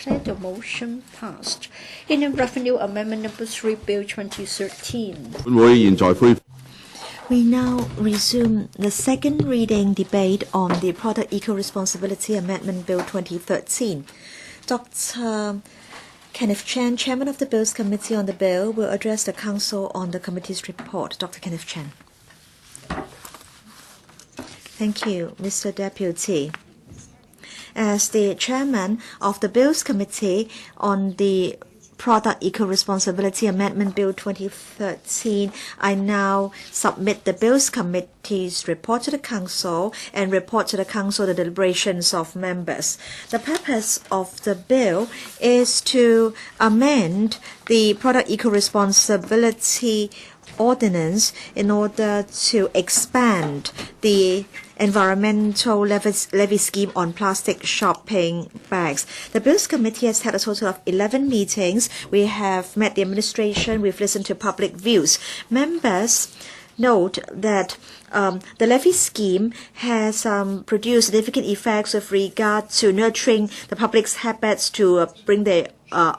declare the motion passed. Indian Revenue Amendment Number 3, Bill 2013. We now resume the second reading debate on the Product Eco-Responsibility Amendment Bill 2013. Dr. Kenneth Chan, Chairman of the Bills Committee on the bill, will address the Council on the committee's report. Dr. Kenneth Chan. Thank you, Mr. Deputy. As the Chairman of the Bills Committee on the Product Eco-Responsibility Amendment Bill 2013, I now submit the Bills Committee's report to the Council and report to the Council the deliberations of members. The purpose of the bill is to amend the Product Eco-Responsibility Ordinance in order to expand the environmental levy scheme on plastic shopping bags. The Bills Committee has had a total of 11 meetings. We have met the administration. We've listened to public views. Members note that the levy scheme has produced significant effects with regard to nurturing the public's habits to bring their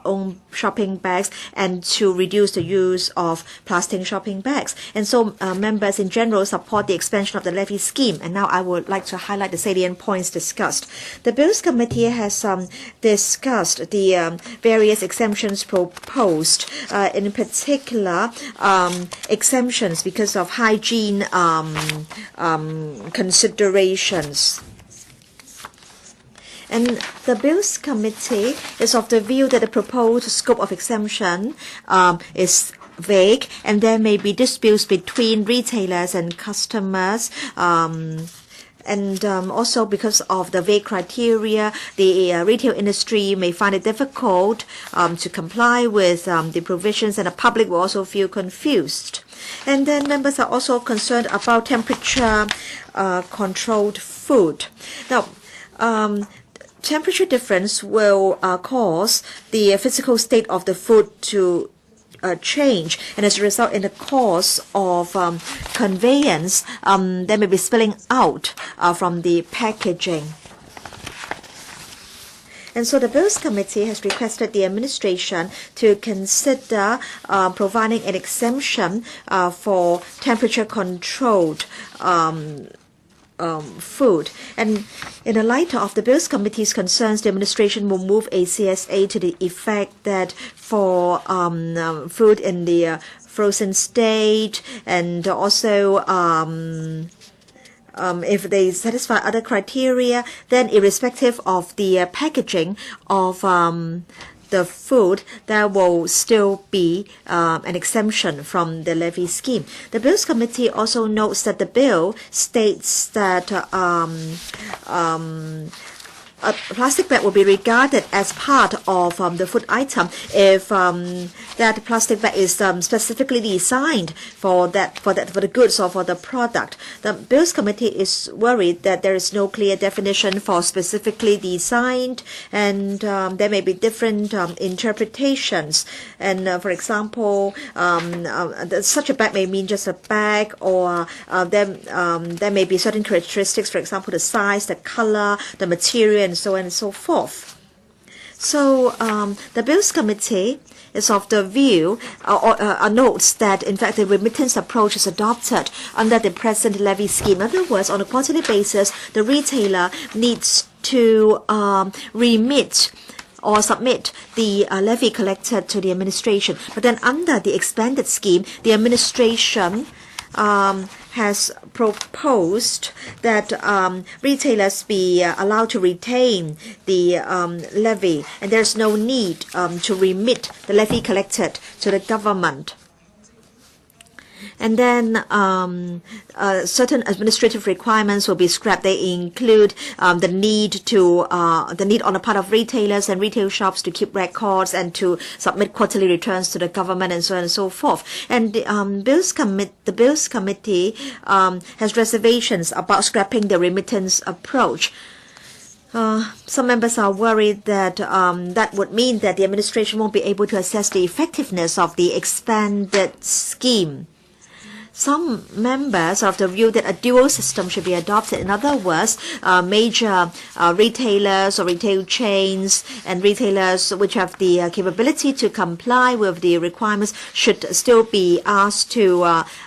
own shopping bags and to reduce the use of plastic shopping bags. And so members in general support the expansion of the levy scheme. And now I would like to highlight the salient points discussed. The Bills Committee has discussed the various exemptions proposed, in particular exemptions because of hygiene considerations. And the Bills Committee is of the view that the proposed scope of exemption is vague, and there may be disputes between retailers and customers. And also because of the vague criteria, the retail industry may find it difficult to comply with the provisions, and the public will also feel confused. And then members are also concerned about temperature controlled food. Now, temperature difference will cause the physical state of the food to change, and as a result, in the course of conveyance, there may be spilling out from the packaging. And so the Bills Committee has requested the administration to consider providing an exemption for temperature-controlled food. And in the light of the Bills Committee's concerns, the administration will move a CSA to the effect that for food in the frozen state, and also if they satisfy other criteria, then irrespective of the packaging of the food, there will still be an exemption from the levy scheme. The Bills Committee also notes that the bill states that a plastic bag will be regarded as part of the food item if that plastic bag is specifically designed for the goods or for the product. The Bills Committee is worried that there is no clear definition for specifically designed, and there may be different interpretations. And for example, such a bag may mean just a bag, or there may be certain characteristics, for example, the size, the color, the material, and so on and so forth. So the Bills Committee is of the view, notes that in fact the remittance approach is adopted under the present levy scheme. In other words, on a quarterly basis, the retailer needs to remit or submit the levy collected to the administration. But then under the expanded scheme, the administration has proposed that retailers be allowed to retain the levy, and there's no need to remit the levy collected to the government. And then certain administrative requirements will be scrapped. They include the need on the part of retailers and retail shops to keep records and to submit quarterly returns to the government, and so on and so forth. And the Bills Committee has reservations about scrapping the remittance approach. Some members are worried that that would mean that the administration won't be able to assess the effectiveness of the expanded scheme. some members are of the view that a dual system should be adopted. In other words, major retailers or retail chains and retailers which have the capability to comply with the requirements should still be asked to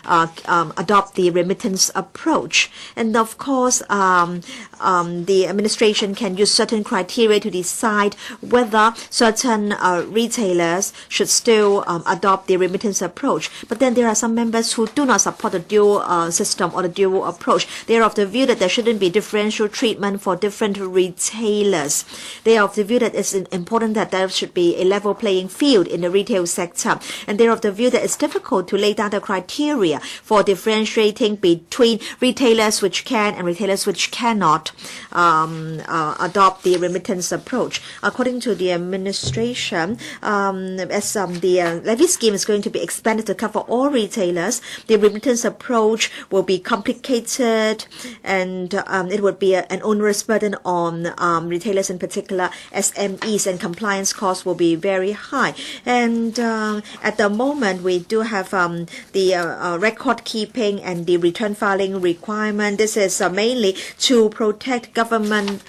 adopt the remittance approach. And of course, the administration can use certain criteria to decide whether certain retailers should still adopt the remittance approach. But then there are some members who do not support the dual system or the dual approach. They are of the view that there shouldn't be differential treatment for different retailers. They are of the view that it's important that there should be a level playing field in the retail sector. And they are of the view that it's difficult to lay down the criteria for differentiating between retailers which can and retailers which cannot adopt the remittance approach. According to the administration, as the levy scheme is going to be expanded to cover all retailers, the remittance approach will be complicated, and it would be an onerous burden on retailers, in particular SMEs, and compliance costs will be very high. And at the moment, we do have the record keeping and the return filing requirement. This is mainly to protect government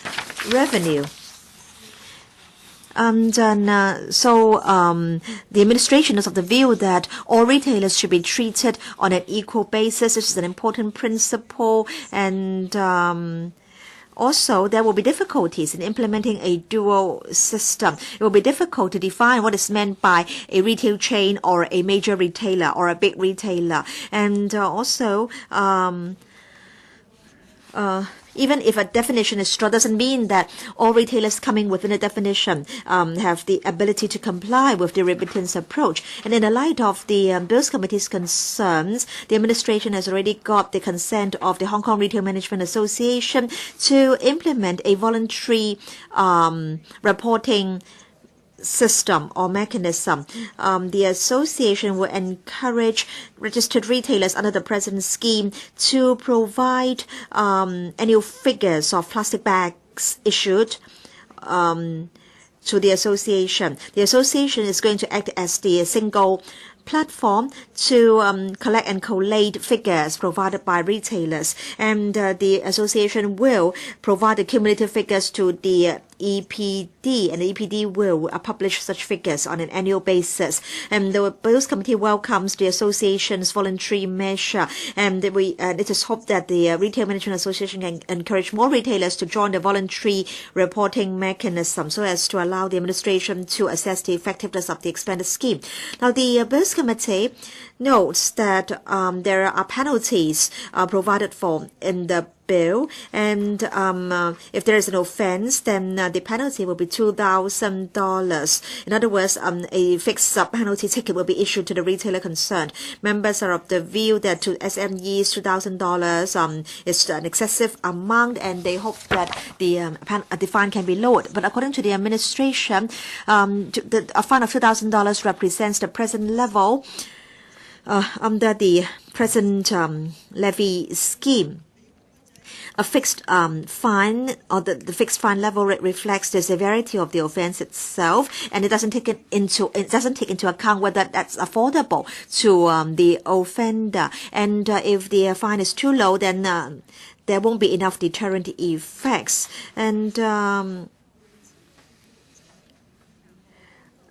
revenue. And so the administration is of the view that all retailers should be treated on an equal basis. This is an important principle, and also there will be difficulties in implementing a dual system. It will be difficult to define what is meant by a retail chain or a major retailer or a big retailer. And also even if a definition is strong, doesn't mean that all retailers coming within a definition have the ability to comply with the remittance approach. And in the light of the Bills Committee's concerns, the administration has already got the consent of the Hong Kong Retail Management Association to implement a voluntary reporting system or mechanism. The association will encourage registered retailers under the present scheme to provide annual figures of plastic bags issued to the association. The association is going to act as the single platform to collect and collate figures provided by retailers, and the association will provide the cumulative figures to the EPD, and the EPD will publish such figures on an annual basis. And the Bills Committee welcomes the association's voluntary measure, and it is hoped that the Retail Management Association can encourage more retailers to join the voluntary reporting mechanism so as to allow the administration to assess the effectiveness of the expanded scheme. Now, the Bills Committee notes that there are penalties provided for in the bill, and if there is an offense, then the penalty will be $2,000. In other words, a fixed penalty ticket will be issued to the retailer concerned. Members are of the view that to SMEs, $2,000 is an excessive amount, and they hope that the fine can be lowered. But according to the administration, a fine of $2,000 represents the present level under the present levy scheme. A fixed fine, or the fixed fine level reflects the severity of the offense itself, and it doesn't take into account whether that's affordable to the offender. And if the fine is too low, then there won't be enough deterrent effects. And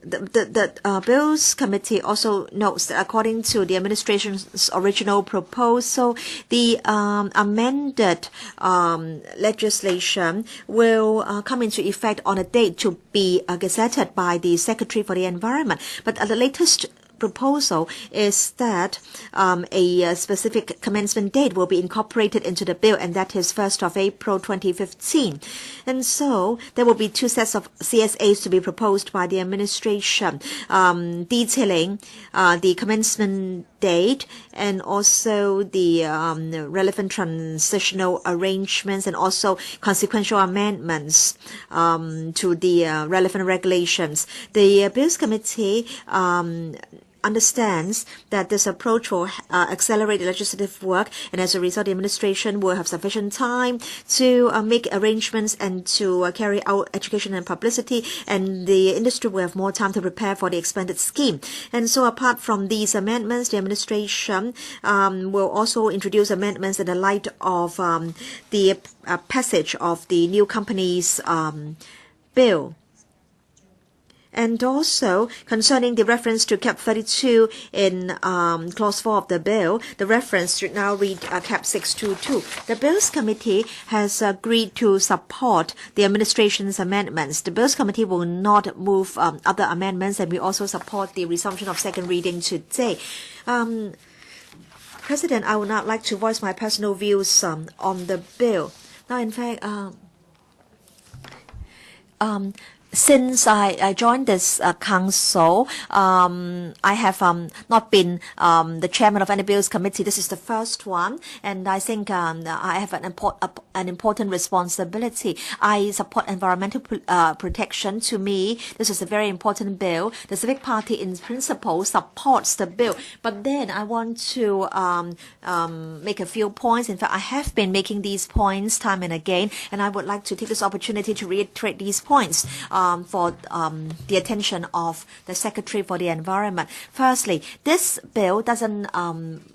the Bills Committee also notes that according to the administration's original proposal, the amended legislation will come into effect on a date to be gazetted by the Secretary for the Environment. But the latest proposal is that a specific commencement date will be incorporated into the bill, and that is 1st of April 2015. And so there will be two sets of CSAs to be proposed by the administration, detailing the commencement date and also the relevant transitional arrangements and also consequential amendments to the relevant regulations. The Bills Committee understands that this approach will accelerate legislative work, and as a result, the administration will have sufficient time to make arrangements and to carry out education and publicity, and the industry will have more time to prepare for the expanded scheme. And so apart from these amendments, the administration will also introduce amendments in the light of the passage of the new companies bill. And also, concerning the reference to Cap 32 in Clause 4 of the bill, the reference should now read Cap 622. The Bills Committee has agreed to support the administration's amendments. The Bills Committee will not move other amendments, and we also support the resumption of second reading today. President, I would not like to voice my personal views on the bill. Now, in fact, since I joined this council, I have not been the chairman of any bills committee. This is the first one, and I think I have an important responsibility. I support environmental protection. To me, this is a very important bill. The Civic Party, in principle, supports the bill. But then I want to make a few points. In fact, I have been making these points time and again, and I would like to take this opportunity to reiterate these points for the attention of the Secretary for the Environment. Firstly, this bill doesn't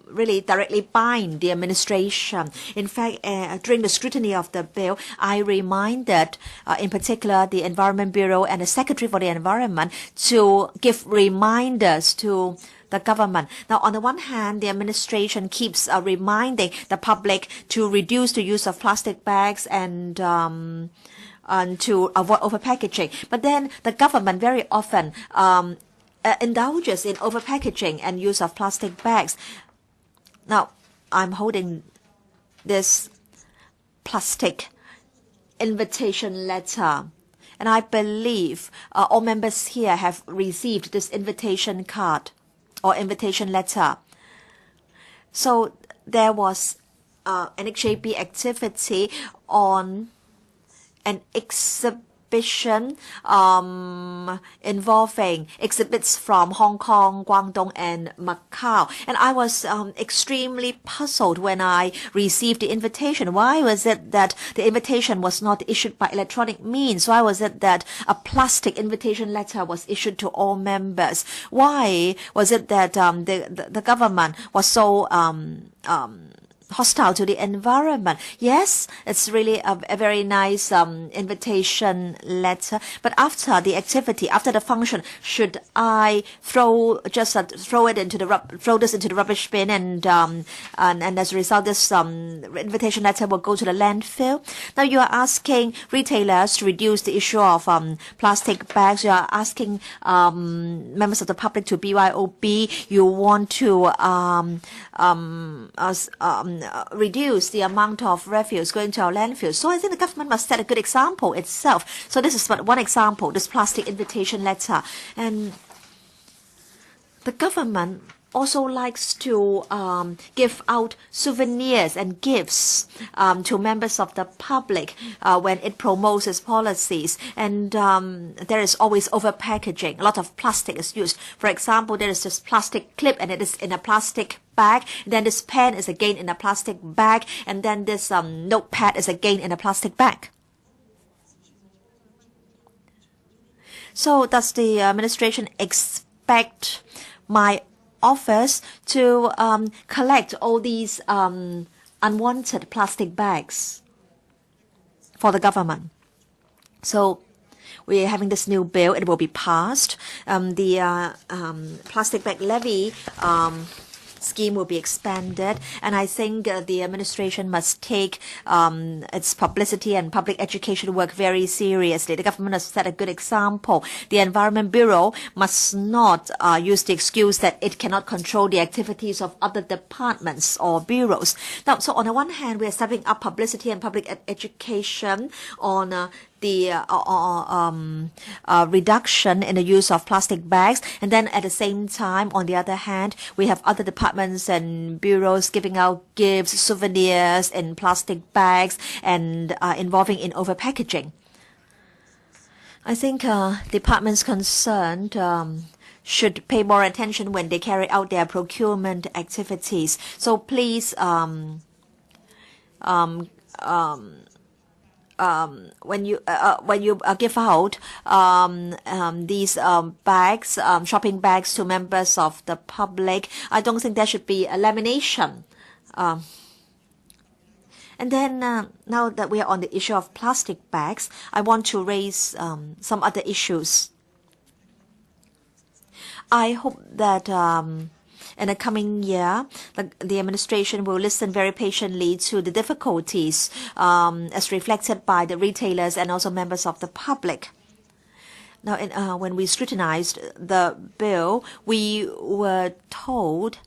really directly bind the administration. In fact, during the scrutiny of the bill, I reminded, in particular, the Environment Bureau and the Secretary for the Environment to give reminders to the government. Now, on the one hand, the administration keeps reminding the public to reduce the use of plastic bags and to avoid overpackaging. But then the government very often indulges in overpackaging and use of plastic bags. Now, I'm holding this plastic invitation letter, and I believe all members here have received this invitation card or invitation letter. So there was an HAB activity on an exhibition involving exhibits from Hong Kong, Guangdong, and Macau. And I was extremely puzzled when I received the invitation. Why was it that the invitation was not issued by electronic means? Why was it that a plastic invitation letter was issued to all members? Why was it that the government was so hostile to the environment? Yes, it's really a very nice invitation letter. But after the activity, after the function, should I throw this into the rubbish bin, and as a result, this invitation letter will go to the landfill? Now you are asking retailers to reduce the issue of plastic bags. You are asking members of the public to BYOB. You want to reduce the amount of refuse going to our landfills. So I think the government must set a good example itself. So this is but one example, this plastic invitation letter. And the government also likes to give out souvenirs and gifts to members of the public when it promotes its policies. And there is always overpackaging. A lot of plastic is used. For example, there is this plastic clip, and it is in a plastic bag. Then this pen is again in a plastic bag. And then this notepad is again in a plastic bag. So does the administration expect my office to collect all these unwanted plastic bags for the government? So we're having this new bill. It will be passed. The plastic bag levy scheme will be expanded, and I think the administration must take its publicity and public education work very seriously. The government has set a good example. The Environment Bureau must not use the excuse that it cannot control the activities of other departments or bureaus. Now, so on the one hand, we are stepping up publicity and public education on the reduction in the use of plastic bags. And then at the same time, on the other hand, we have other departments and bureaus giving out gifts, souvenirs in plastic bags and involving in overpackaging. I think departments concerned should pay more attention when they carry out their procurement activities. So please, when you give out these bags, shopping bags to members of the public, I don't think there should be a lamination. And then now that we are on the issue of plastic bags, I want to raise some other issues. I hope that in the coming year, the administration will listen very patiently to the difficulties as reflected by the retailers and also members of the public. Now, when we scrutinized the bill, we were told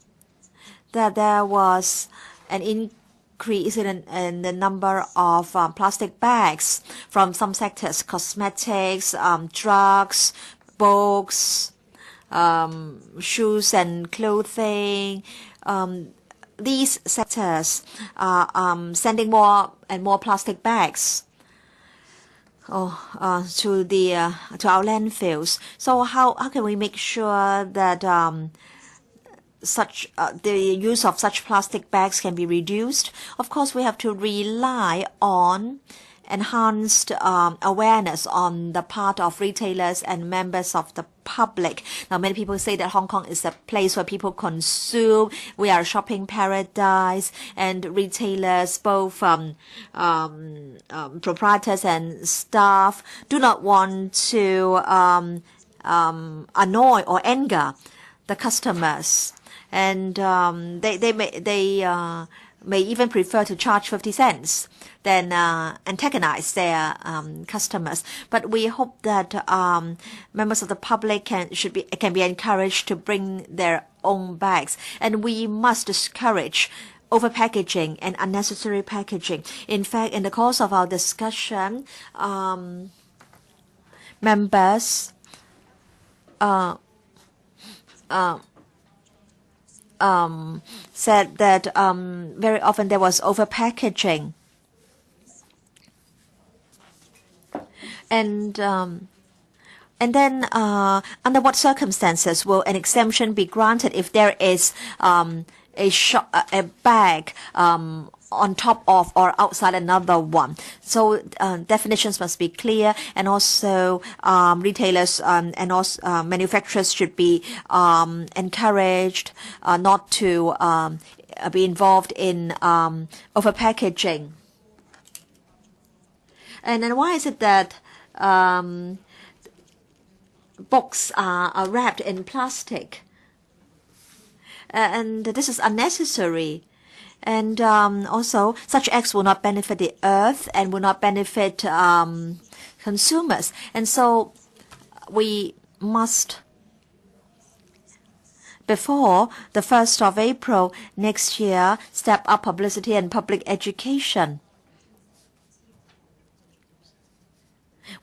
that there was an increase in the number of plastic bags from some sectors: cosmetics, drugs, books, shoes and clothing. These sectors are sending more and more plastic bags to our landfills. So how can we make sure that the use of such plastic bags can be reduced? Of course, we have to rely on enhanced awareness on the part of retailers and members of the public. Now, many people say that Hong Kong is a place where people consume. We are a shopping paradise, and retailers, both proprietors and staff, do not want to annoy or anger the customers, and they may even prefer to charge 50 cents than antagonize their customers. But we hope that members of the public can be encouraged to bring their own bags, and we must discourage over-packaging and unnecessary packaging. In fact, in the course of our discussion, members said that very often there was over-packaging. And then under what circumstances will an exemption be granted if there is a bag on top of or outside another one? So definitions must be clear, and also retailers and also manufacturers should be encouraged not to be involved in over-packaging. And then why is it that books are wrapped in plastic? And this is unnecessary. And also, such acts will not benefit the earth and will not benefit consumers. And so we must, before the 1st of April next year, step up publicity and public education.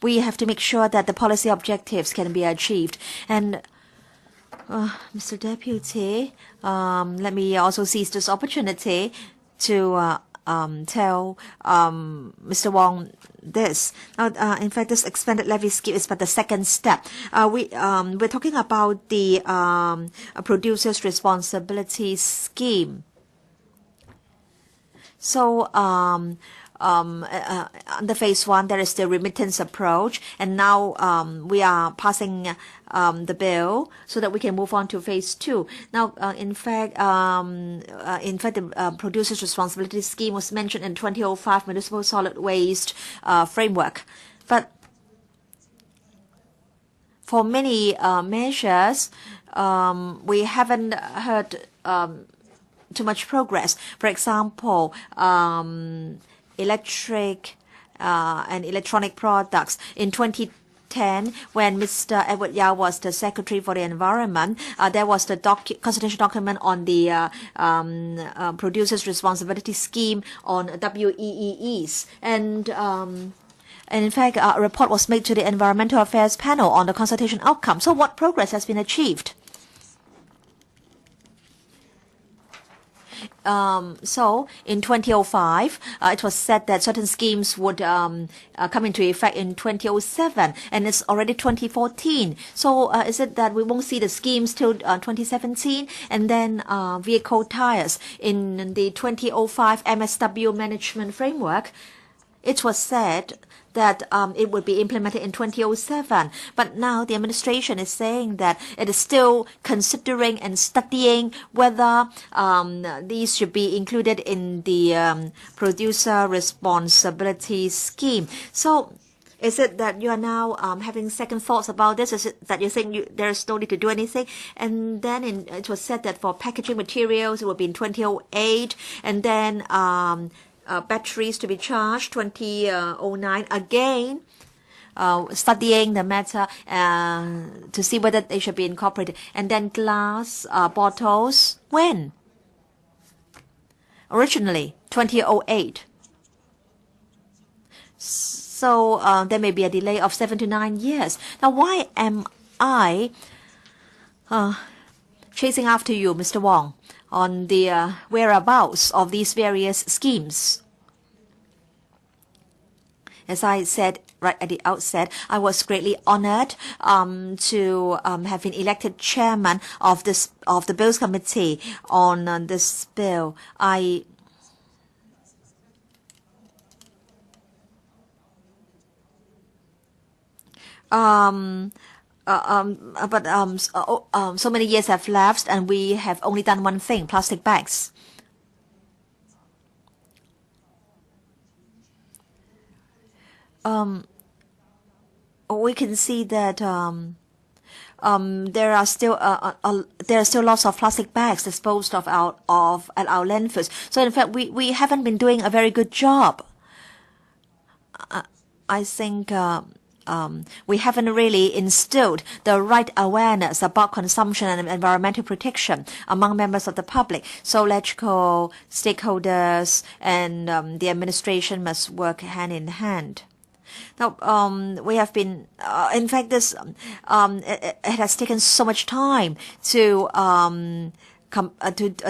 We have to make sure that the policy objectives can be achieved. And Mr. Deputy, let me also seize this opportunity to tell Mr. Wong this. In fact, this expanded levy scheme is but the second step. We're talking about the producer's responsibility scheme. So under phase 1, there is the remittance approach, and now we are passing the bill so that we can move on to phase 2. Now, in fact, the producer's responsibility scheme was mentioned in 2005 Municipal Solid Waste Framework, but for many measures, we haven't heard too much progress. For example, electric and electronic products. In 2010, when Mr. Edward Yao was the Secretary for the Environment, there was the consultation document on the Producer's Responsibility Scheme on WEEEs. And in fact, a report was made to the Environmental Affairs Panel on the consultation outcome. So what progress has been achieved? So in 2005, it was said that certain schemes would come into effect in 2007, and it's already 2014. So is it that we won't see the schemes till 2017? And then vehicle tires in the 2005 MSW management framework, it was said that it would be implemented in 2007. But now the administration is saying that it is still considering and studying whether these should be included in the producer responsibility scheme. So is it that you are now having second thoughts about this? Is it that you think there's no need to do anything? And then it was said that for packaging materials, it will be in 2008. And then batteries to be charged 2009 again, studying the matter to see whether they should be incorporated. And then glass bottles, when? Originally 2008. So there may be a delay of 7 to 9 years. Now why am I chasing after you, Mr. Wong, on the whereabouts of these various schemes? As I said right at the outset, I was greatly honored to have been elected chairman of the Bills Committee on this bill. So many years have lapsed, and we have only done one thing: plastic bags. We can see that there are still lots of plastic bags disposed of at our landfills. So in fact, we haven't been doing a very good job. I think we haven't really instilled the right awareness about consumption and environmental protection among members of the public. So electrical stakeholders and the administration must work hand in hand. Now, we have been, in fact, this it has taken so much time to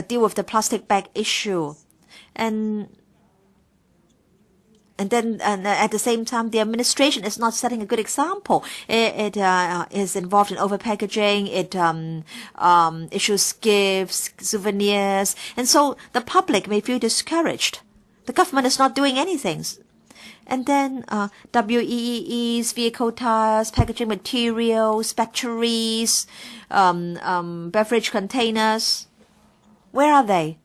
deal with the plastic bag issue, and then at the same time, the administration is not setting a good example. It is involved in overpackaging. It issues gifts, souvenirs, and so the public may feel discouraged. The government is not doing anything. And then WEEEs, vehicle tires, packaging materials, batteries, beverage containers. Where are they?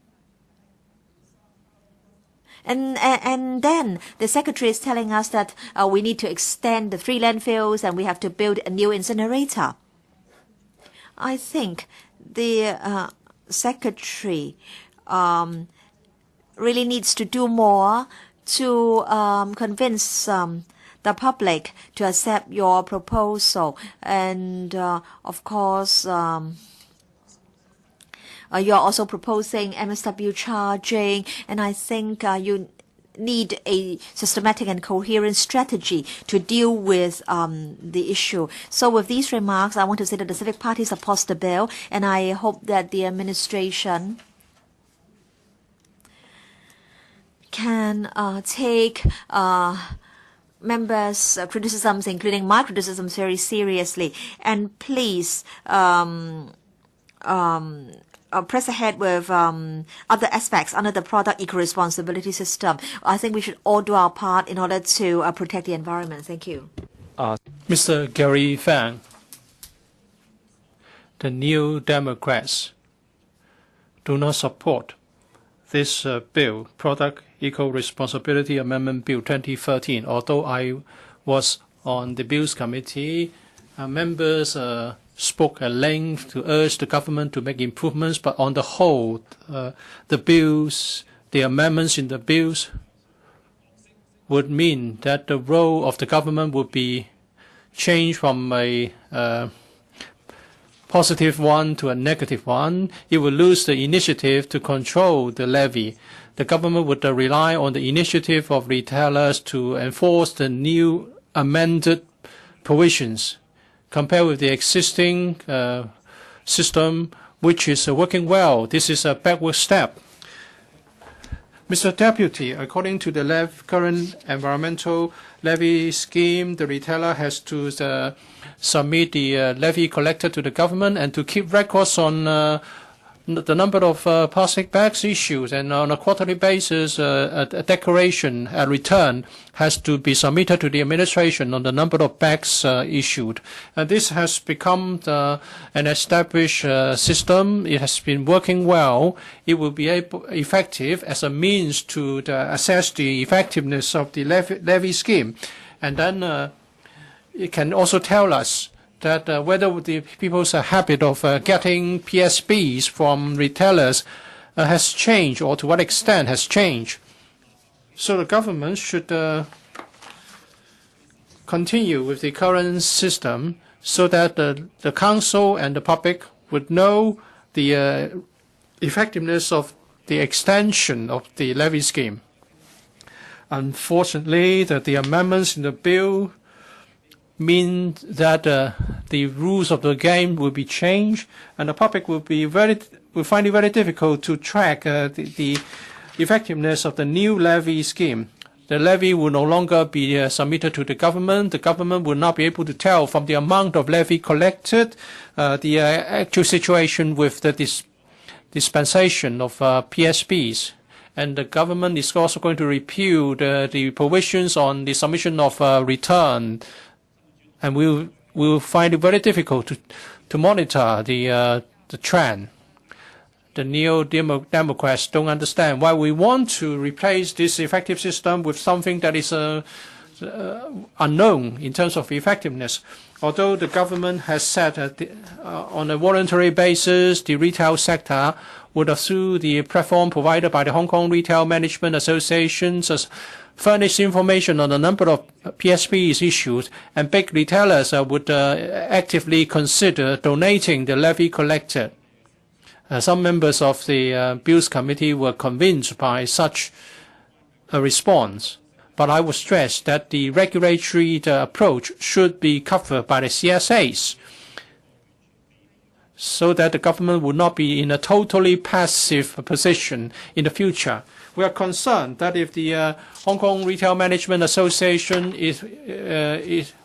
And then the secretary is telling us that we need to extend the 3 landfills and we have to build a new incinerator. I think the secretary really needs to do more to convince the public to accept your proposal. And of course, you're also proposing MSW charging, and I think you need a systematic and coherent strategy to deal with the issue. So with these remarks, I want to say that the civic party supports the bill, and I hope that the administration can take members' criticisms, including my criticisms, very seriously, and please press ahead with other aspects under the product eco-responsibility system. I think we should all do our part in order to protect the environment. Thank you. Mr. Gary Fang, the New Democrats do not support this bill, Product Eco-Responsibility Amendment Bill 2013. Although I was on the Bills Committee, members spoke at length to urge the government to make improvements, but on the whole, the amendments in the bills would mean that the role of the government would be changed from a positive one to a negative one. It would lose the initiative to control the levy. The government would rely on the initiative of retailers to enforce the new amended provisions. Compared with the existing system, which is working well, this is a backward step. Mr. Deputy, according to the current environmental levy scheme, the retailer has to submit the levy collected to the government and to keep records on the number of plastic bags issued, and on a quarterly basis, a declaration, a return has to be submitted to the administration on the number of bags issued. This has become an established system. It has been working well. It will be effective as a means to assess the effectiveness of the levy scheme. And then it can also tell us that whether the people's habit of getting PSBs from retailers has changed, or to what extent has changed. So the government should continue with the current system so that the council and the public would know the effectiveness of the extension of the levy scheme. Unfortunately, the amendments in the bill mean that the rules of the game will be changed, and the public will find it very difficult to track the effectiveness of the new levy scheme. The levy will no longer be submitted to the government. The government will not be able to tell from the amount of levy collected the actual situation with the dispensation of PSBs. And the government is also going to repeal the provisions on the submission of return. And we'll find it very difficult to monitor the trend. The Neo-Democrats don't understand why we want to replace this effective system with something that is unknown in terms of effectiveness. Although the government has said on a voluntary basis, the retail sector would through the platform provided by the Hong Kong Retail Management Associations furnish information on the number of PSBs issued, and big retailers would actively consider donating the levy collected. Some members of the Bills Committee were convinced by such a response, but I would stress that the regulatory approach should be covered by the CSAs, so that the government would not be in a totally passive position in the future. We are concerned that if the Hong Kong Retail Management Association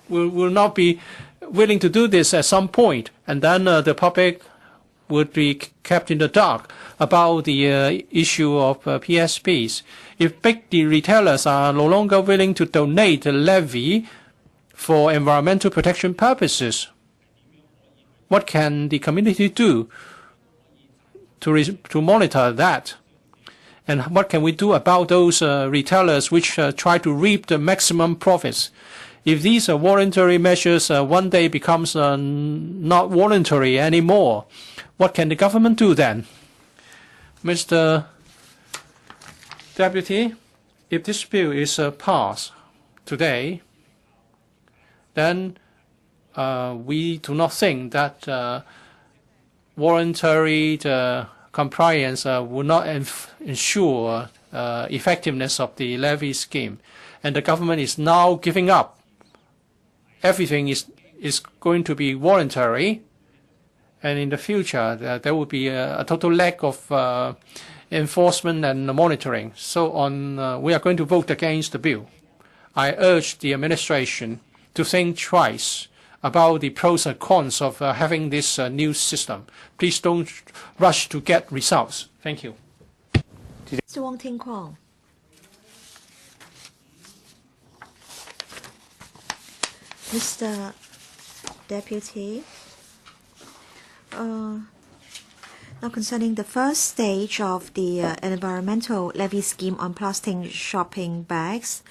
will not be willing to do this at some point, and then the public would be kept in the dark about the issue of PSBs. If big retailers are no longer willing to donate the levy for environmental protection purposes, what can the community do to monitor that? And what can we do about those retailers which try to reap the maximum profits? If these voluntary measures one day becomes not voluntary anymore, what can the government do then? Mr. Deputy, if this bill is passed today, then we do not think that voluntary compliance will not ensure effectiveness of the levy scheme. And the government is now giving up. Everything is going to be voluntary. And in the future, there will be a total lack of enforcement and monitoring. So we are going to vote against the bill. I urge the administration to think twice about the pros and cons of having this new system. Please don't rush to get results. Thank you. Mr. Wong Ting-kwong. Mr. Deputy, now concerning the first stage of the environmental levy scheme on plastic shopping bags,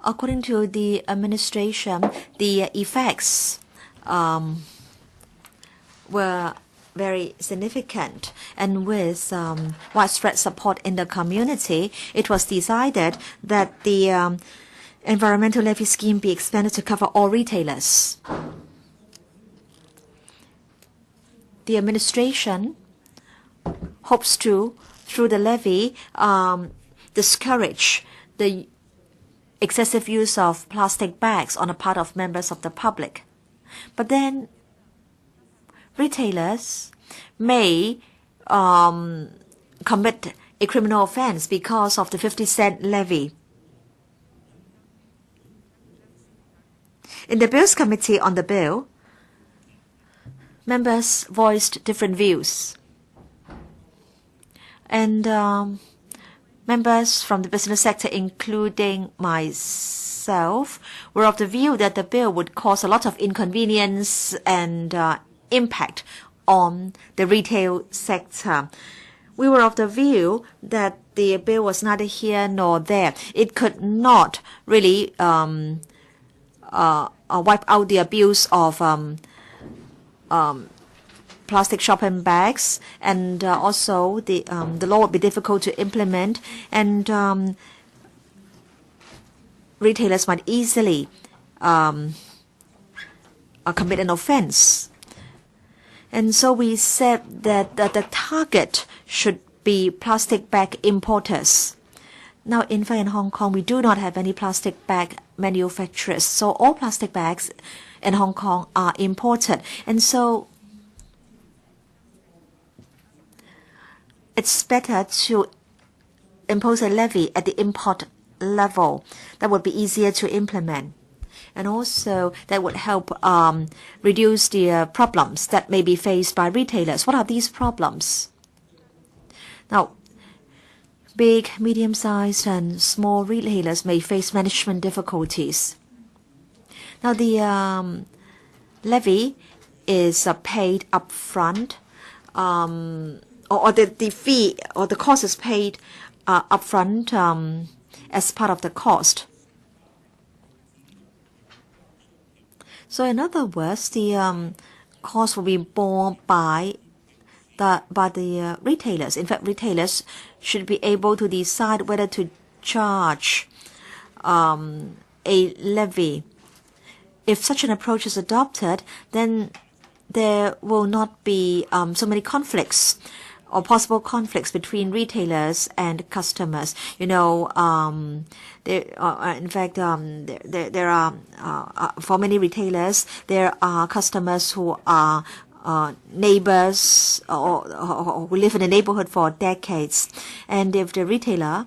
according to the administration, the effects were very significant, and with widespread support in the community, it was decided that the environmental levy scheme be expanded to cover all retailers. The administration hopes to, through the levy, discourage the excessive use of plastic bags on the part of members of the public. But then retailers may commit a criminal offense because of the 50-cent levy. In the Bills Committee on the bill, members voiced different views. And members from the business sector, including myself, were of the view that the bill would cause a lot of inconvenience and impact on the retail sector. We were of the view that the bill was neither here nor there. It could not really wipe out the abuse of plastic shopping bags, and also the law would be difficult to implement, and retailers might easily commit an offense. And so we said that the target should be plastic bag importers. Now, in fact, in Hong Kong, we do not have any plastic bag manufacturers, so all plastic bags in Hong Kong are imported. And so it's better to impose a levy at the import level. That would be easier to implement. And also that would help reduce the problems that may be faced by retailers. What are these problems? Now, big, medium-sized and small retailers may face management difficulties. Now, the levy is paid up front, or the fee or the cost is paid up front as part of the cost. So in other words, the cost will be borne by the retailers. In fact, retailers should be able to decide whether to charge a levy. If such an approach is adopted, then there will not be so many conflicts or possible conflicts between retailers and customers. You know, in fact, there are for many retailers, there are customers who are neighbors or who live in the neighborhood for decades. And if the retailer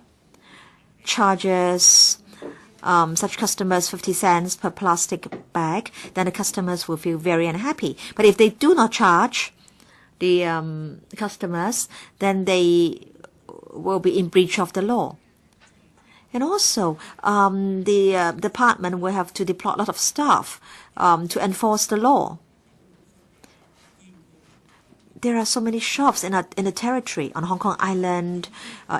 charges such customers 50 cents per plastic bag, then the customers will feel very unhappy. But if they do not charge the customers, then they will be in breach of the law. And also, the department will have to deploy a lot of staff to enforce the law. There are so many shops in the territory, on Hong Kong Island,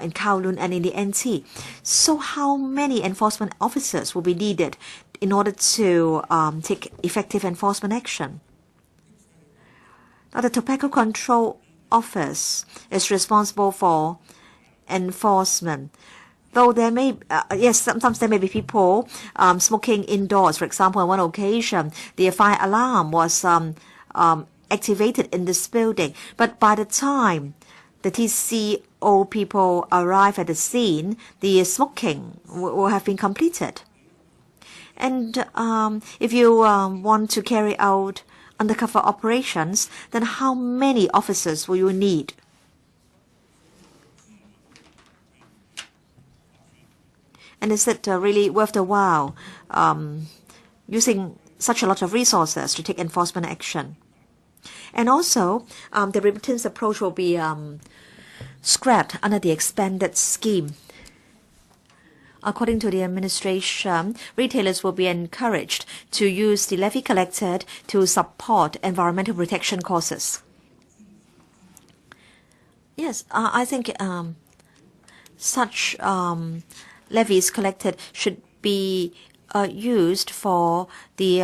in Kowloon, and in the NT. So how many enforcement officers will be needed in order to take effective enforcement action? Now, the Tobacco Control Office is responsible for enforcement. Though there may, yes, sometimes there may be people smoking indoors. For example, on one occasion, the fire alarm was activated in this building. But by the time the TCO people arrive at the scene, the smoking will have been completed. And if you want to carry out undercover operations, then how many officers will you need? And is it really worth the while using such a lot of resources to take enforcement action? And also, the remittance approach will be scrapped under the expanded scheme. According to the administration, retailers will be encouraged to use the levy collected to support environmental protection causes. Yes, I think such levies collected should be used for the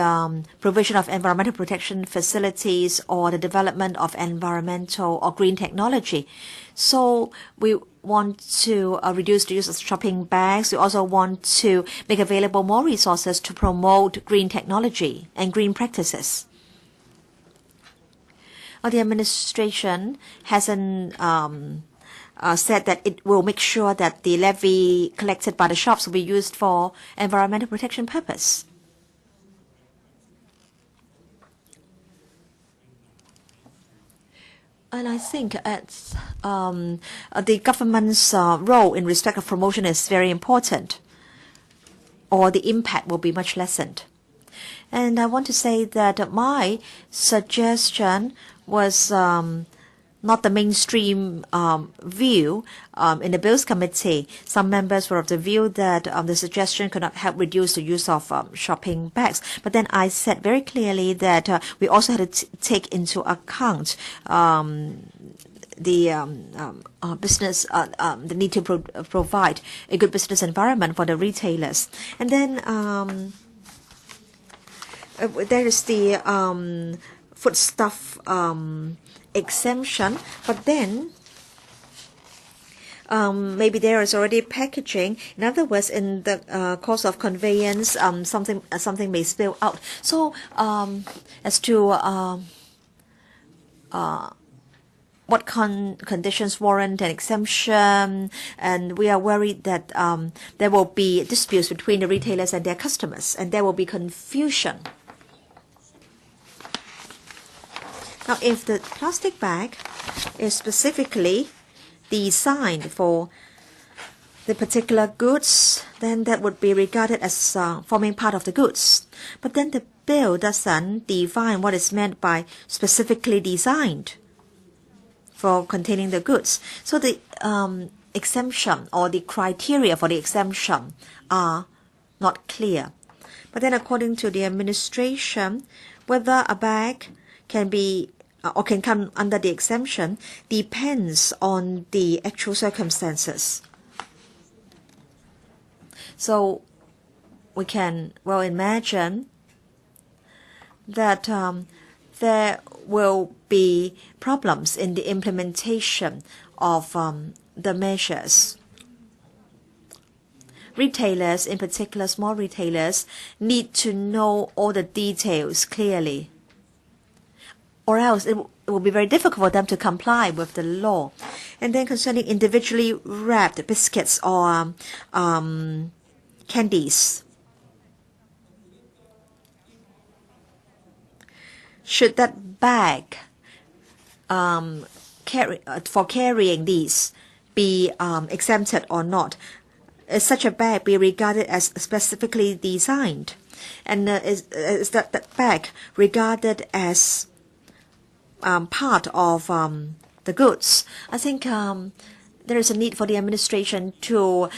provision of environmental protection facilities or the development of environmental or green technology. So we want to reduce the use of shopping bags. We also want to make available more resources to promote green technology and green practices. The administration hasn't said that it will make sure that the levy collected by the shops will be used for environmental protection purpose. And I think it's the government's role in respect of promotion is very important, or the impact will be much lessened. And I want to say that my suggestion was not the mainstream view in the Bills Committee. Some members were of the view that the suggestion could not help reduce the use of shopping bags. But then I said very clearly that we also had to take into account the business, the need to provide a good business environment for the retailers. And then there is the foodstuff exemption, but then maybe there is already packaging. In other words, in the course of conveyance, something may spill out. So as to what conditions warrant an exemption, and we are worried that there will be disputes between the retailers and their customers, and there will be confusion. Now, if the plastic bag is specifically designed for the particular goods, then that would be regarded as forming part of the goods. But then the bill doesn't define what is meant by specifically designed for containing the goods. So the exemption or the criteria for the exemption are not clear. But then according to the administration, whether a bag can be or can come under the exemption depends on the actual circumstances. So we can well imagine that there will be problems in the implementation of the measures. Retailers, in particular small retailers, need to know all the details clearly, or else it will be very difficult for them to comply with the law. And then concerning individually wrapped biscuits or candies, should that bag for carrying these be exempted or not? Is such a bag be regarded as specifically designed? And is that bag regarded as part of the goods? I think there is a need for the administration to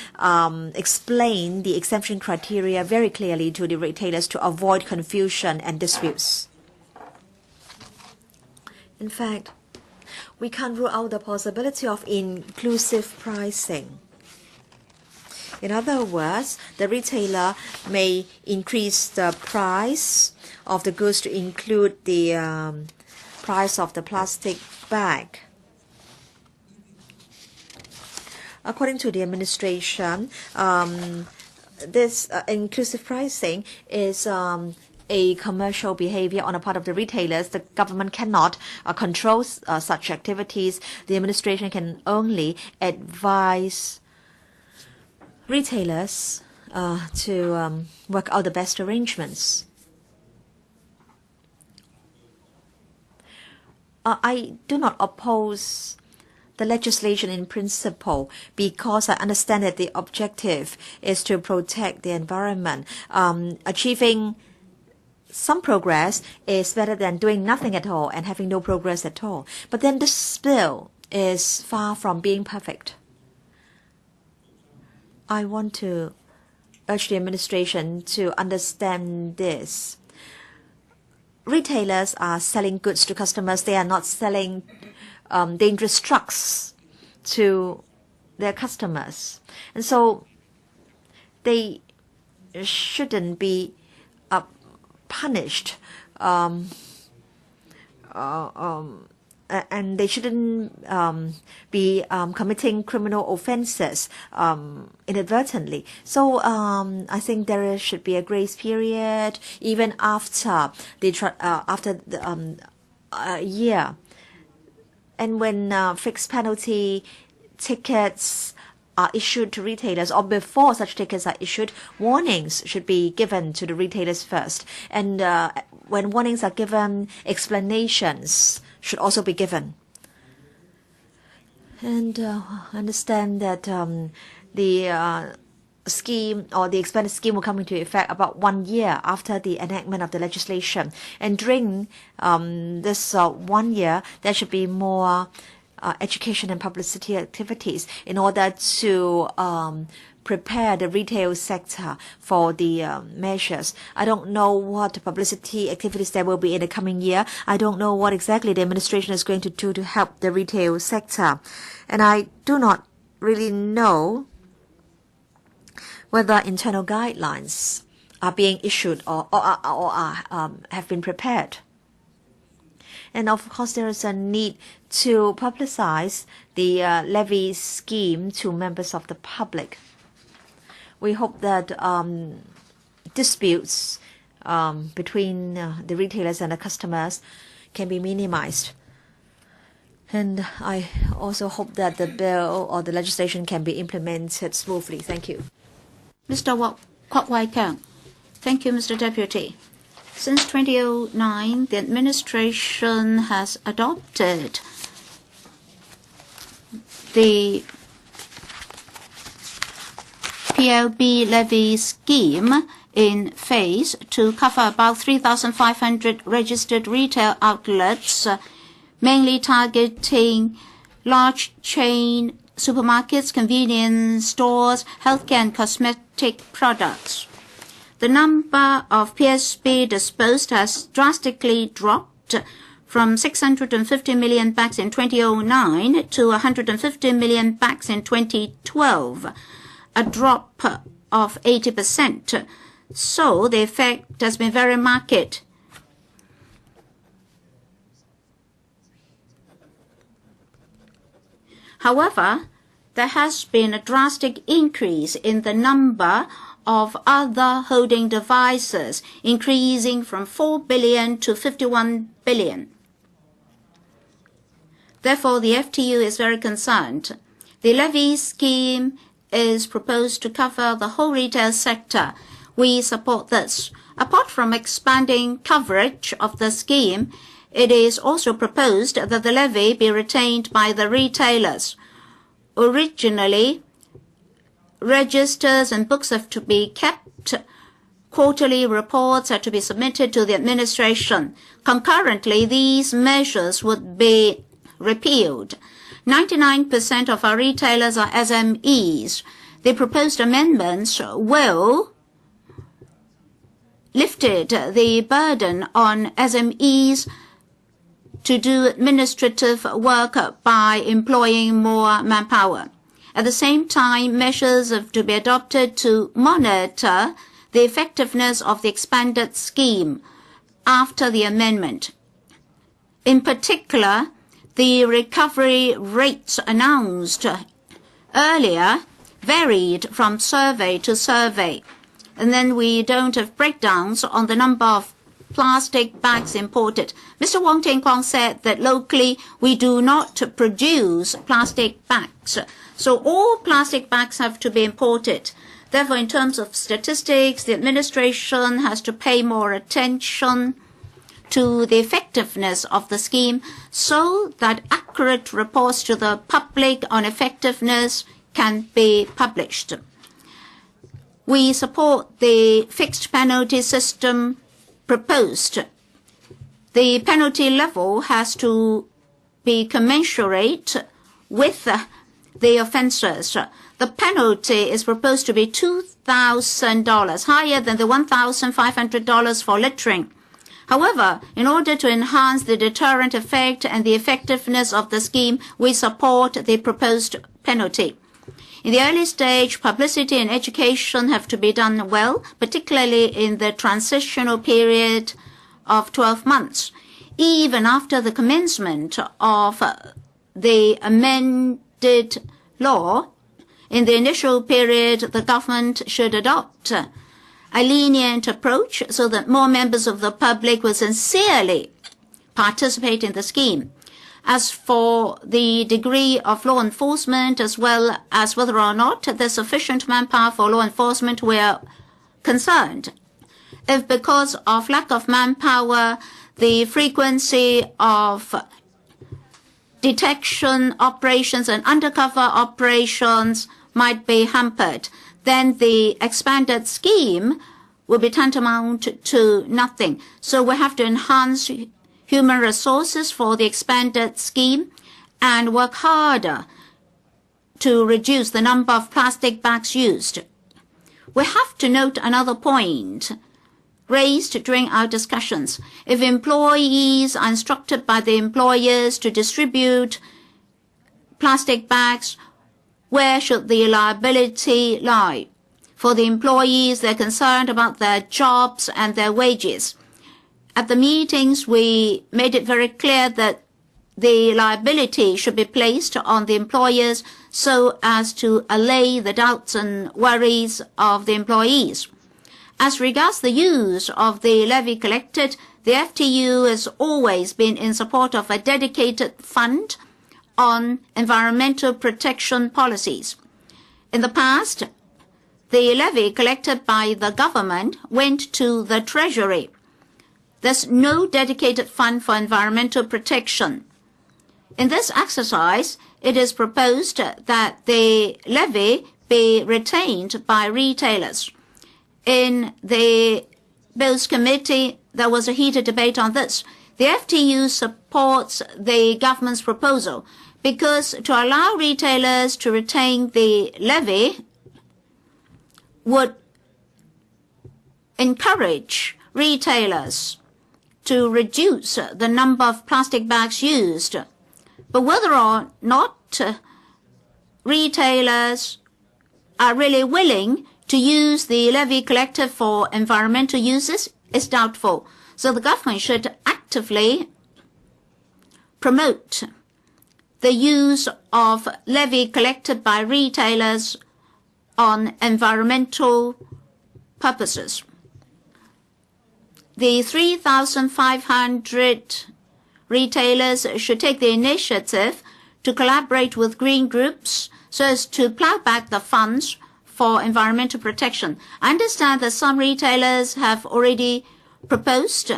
explain the exemption criteria very clearly to the retailers to avoid confusion and disputes. In fact, we can't rule out the possibility of inclusive pricing. In other words, the retailer may increase the price of the goods to include the price of the plastic bag. According to the administration, this inclusive pricing is a commercial behavior on the part of the retailers. The government cannot control such activities. The administration can only advise retailers to work out the best arrangements. I do not oppose the legislation in principle because I understand that the objective is to protect the environment. Achieving some progress is better than doing nothing at all and having no progress at all. But then this bill is far from being perfect. I want to urge the administration to understand this. Retailers are selling goods to customers. They are not selling dangerous drugs to their customers. And so they shouldn't be punished and they shouldn't be committing criminal offenses inadvertently. So I think there should be a grace period even after the year. And when fixed penalty tickets are issued to retailers, or before such tickets are issued, warnings should be given to the retailers first. And when warnings are given, explanations should also be given. And I understand that the scheme or the expanded scheme will come into effect about 1 year after the enactment of the legislation. And during this 1 year, there should be more education and publicity activities in order to prepare the retail sector for the measures. I don't know what publicity activities there will be in the coming year. I don't know what exactly the administration is going to do to help the retail sector. And I do not really know whether internal guidelines are being issued or have been prepared. And of course, there is a need to publicize the levy scheme to members of the public. We hope that disputes between the retailers and the customers can be minimized. And I also hope that the bill or the legislation can be implemented smoothly. Thank you. Mr. Kwok-wai. Thank you, Mr. Deputy. Since 2009, the administration has adopted the PLB levy scheme in phase to cover about 3,500 registered retail outlets, mainly targeting large chain supermarkets, convenience stores, healthcare and cosmetic products. The number of PSB disposed has drastically dropped from 650 million bags in 2009 to 150 million bags in 2012, a drop of 80%. So the effect has been very marked. However, there has been a drastic increase in the number of other holding devices, increasing from 4 billion to 51 billion. Therefore, the FTU is very concerned. The levy scheme is proposed to cover the whole retail sector. We support this. Apart from expanding coverage of the scheme, it is also proposed that the levy be retained by the retailers. Originally, registers and books have to be kept. Quarterly reports are to be submitted to the administration. Concurrently, these measures would be repealed. 99% of our retailers are SMEs. The proposed amendments will lift the burden on SMEs to do administrative work by employing more manpower. At the same time, measures have to be adopted to monitor the effectiveness of the expanded scheme after the amendment. In particular, the recovery rates announced earlier varied from survey to survey. And then we don't have breakdowns on the number of plastic bags imported. Mr. Ting-kwong said that locally we do not produce plastic bags. So all plastic bags have to be imported. Therefore, in terms of statistics, the administration has to pay more attention to the effectiveness of the scheme so that accurate reports to the public on effectiveness can be published. We support the fixed penalty system proposed. The penalty level has to be commensurate with the offences. The penalty is proposed to be $2,000, higher than the $1,500 for littering. However, in order to enhance the deterrent effect and the effectiveness of the scheme, we support the proposed penalty. In the early stage, publicity and education have to be done well, particularly in the transitional period of 12 months. Even after the commencement of the amended law, in the initial period, the government should adopt a lenient approach so that more members of the public will sincerely participate in the scheme. As for the degree of law enforcement, as well as whether or not there's sufficient manpower for law enforcement, we are concerned. If because of lack of manpower, the frequency of detection operations and undercover operations might be hampered, then the expanded scheme will be tantamount to nothing. So we have to enhance human resources for the expanded scheme and work harder to reduce the number of plastic bags used. We have to note another point raised during our discussions. If employees are instructed by the employers to distribute plastic bags, where should the liability lie? For the employees, they're concerned about their jobs and their wages. At the meetings, we made it very clear that the liability should be placed on the employers so as to allay the doubts and worries of the employees. As regards the use of the levy collected, the FTU has always been in support of a dedicated fund on environmental protection policies. In the past, the levy collected by the government went to the Treasury. There's no dedicated fund for environmental protection. In this exercise, it is proposed that the levy be retained by retailers. In the Bills Committee, there was a heated debate on this. The FTU supports the government's proposal because to allow retailers to retain the levy would encourage retailers to reduce the number of plastic bags used. But whether or not retailers are really willing to use the levy collected for environmental uses is doubtful. So the government should actively promote the use of levy collected by retailers on environmental purposes. The 3,500 retailers should take the initiative to collaborate with green groups so as to plow back the funds for environmental protection. I understand that some retailers have already proposed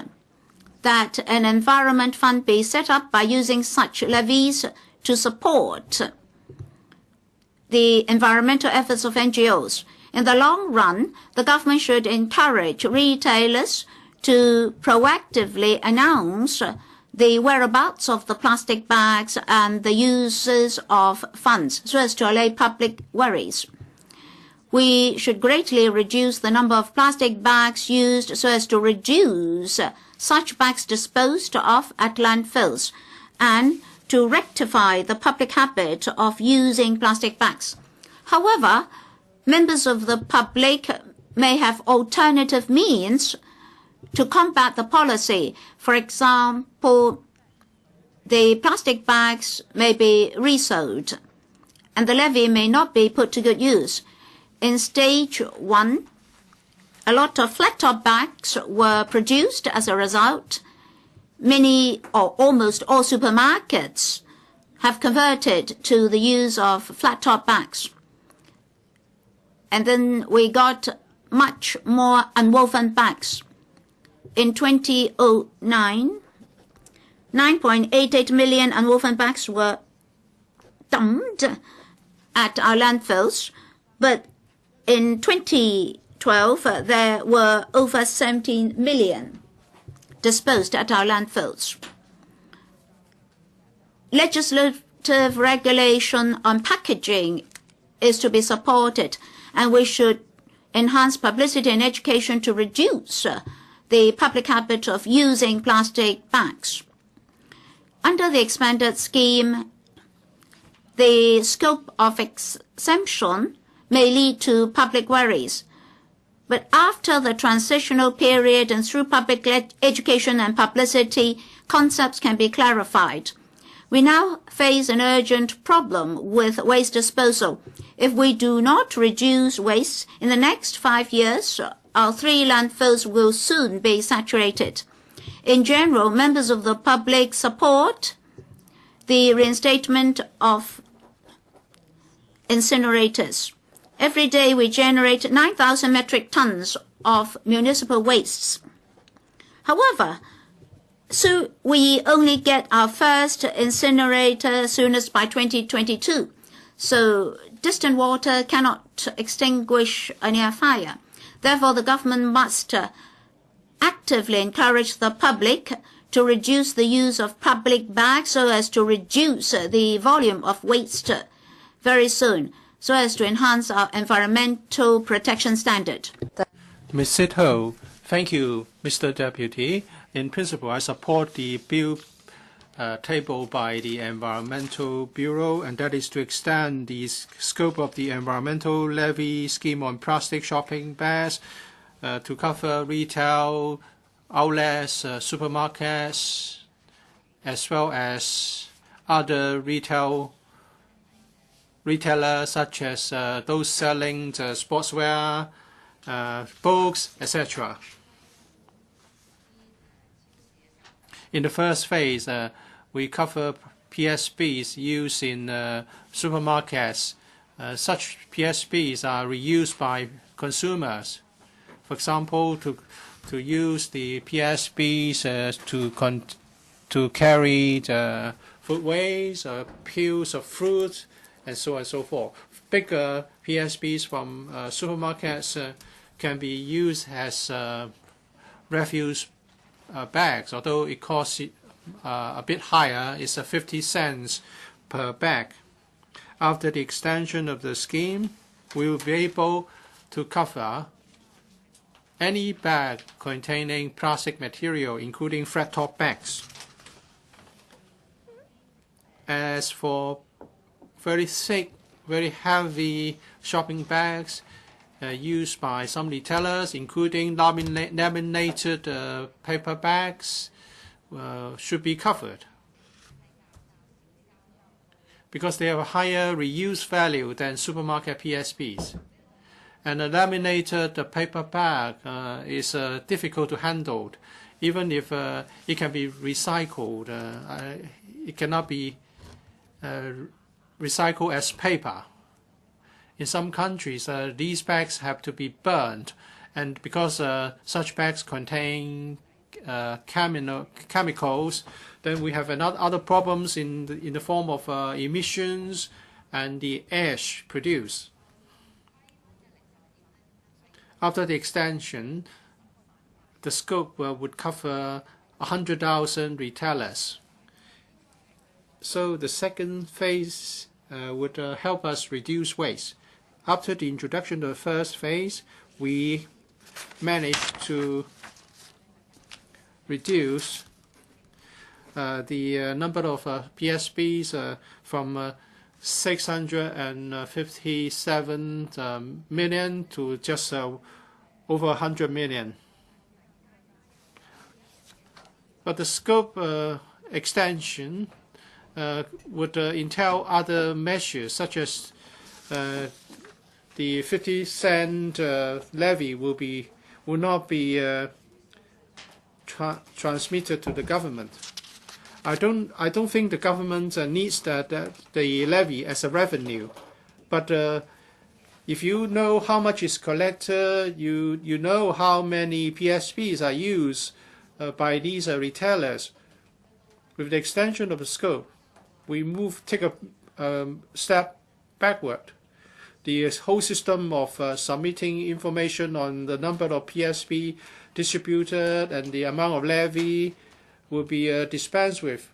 that an environment fund be set up by using such levies to support the environmental efforts of NGOs. In the long run, the government should encourage retailers to proactively announce the whereabouts of the plastic bags and the uses of funds so as to allay public worries. We should greatly reduce the number of plastic bags used so as to reduce such bags disposed of at landfills and to rectify the public habit of using plastic bags. However, members of the public may have alternative means to combat the policy. For example, the plastic bags may be resold and the levy may not be put to good use. In stage 1, a lot of flat-top bags were produced as a result. Many or almost all supermarkets have converted to the use of flat-top bags. And then we got much more unwoven bags. In 2009, 9.88 million unwoven bags were dumped at our landfills, but in 2012, there were over 17 million disposed at our landfills. Legislative regulation on packaging is to be supported, and we should enhance publicity and education to reduce the public habit of using plastic bags. Under the expanded scheme, the scope of exemption may lead to public worries. But after the transitional period and through public education and publicity, concepts can be clarified. We now face an urgent problem with waste disposal. If we do not reduce waste, in the next 5 years, our 3 landfills will soon be saturated. In general, members of the public support the reinstatement of incinerators. Every day we generate 9,000 metric tons of municipal wastes. However, So we only get our first incinerator soonest by 2022. So distant water cannot extinguish any fire. Therefore, the government must actively encourage the public to reduce the use of public bags so as to reduce the volume of waste very soon, so as to enhance our environmental protection standard. Ms. Sit-ho, thank you, Mr. Deputy. In principle, I support the bill tabled by the Environmental Bureau, and that is to extend the scope of the environmental levy scheme on plastic shopping bags to cover retail outlets, supermarkets, as well as other retailers such as those selling sportswear, books, etc. In the first phase, we cover PSBs used in supermarkets. Such PSBs are reused by consumers. For example, to use the PSBs to carry the food waste, peels of fruit, and so on and so forth. Bigger PSBs from supermarkets can be used as refuse bags, although it costs a bit higher. It's 50 cents per bag. After the extension of the scheme, we will be able to cover any bag containing plastic material, including flat-top bags. As for very thick, very heavy shopping bags used by some retailers, including laminated paper bags, should be covered because they have a higher reuse value than supermarket PSBs. And a laminated paper bag is difficult to handle. Even if it can be recycled, it cannot be recycled as paper. In some countries, these bags have to be burned, and because such bags contain chemicals, then we have other problems in the form of emissions and the ash produced. After the extension, the scope would cover 100,000 retailers. So the second phase would help us reduce waste. After the introduction of the first phase, we managed to reduce the number of PSBs from 657 million to just over 100 million. But the scope extension would entail other measures, such as the 50-cent levy will not be transmitted to the government. I don't think the government needs the levy as a revenue, but if you know how much is collected, you know how many PSBs are used by these retailers. With the extension of the scope, we take a step backward. The whole system of submitting information on the number of PSB distributed and the amount of levy will be dispensed with.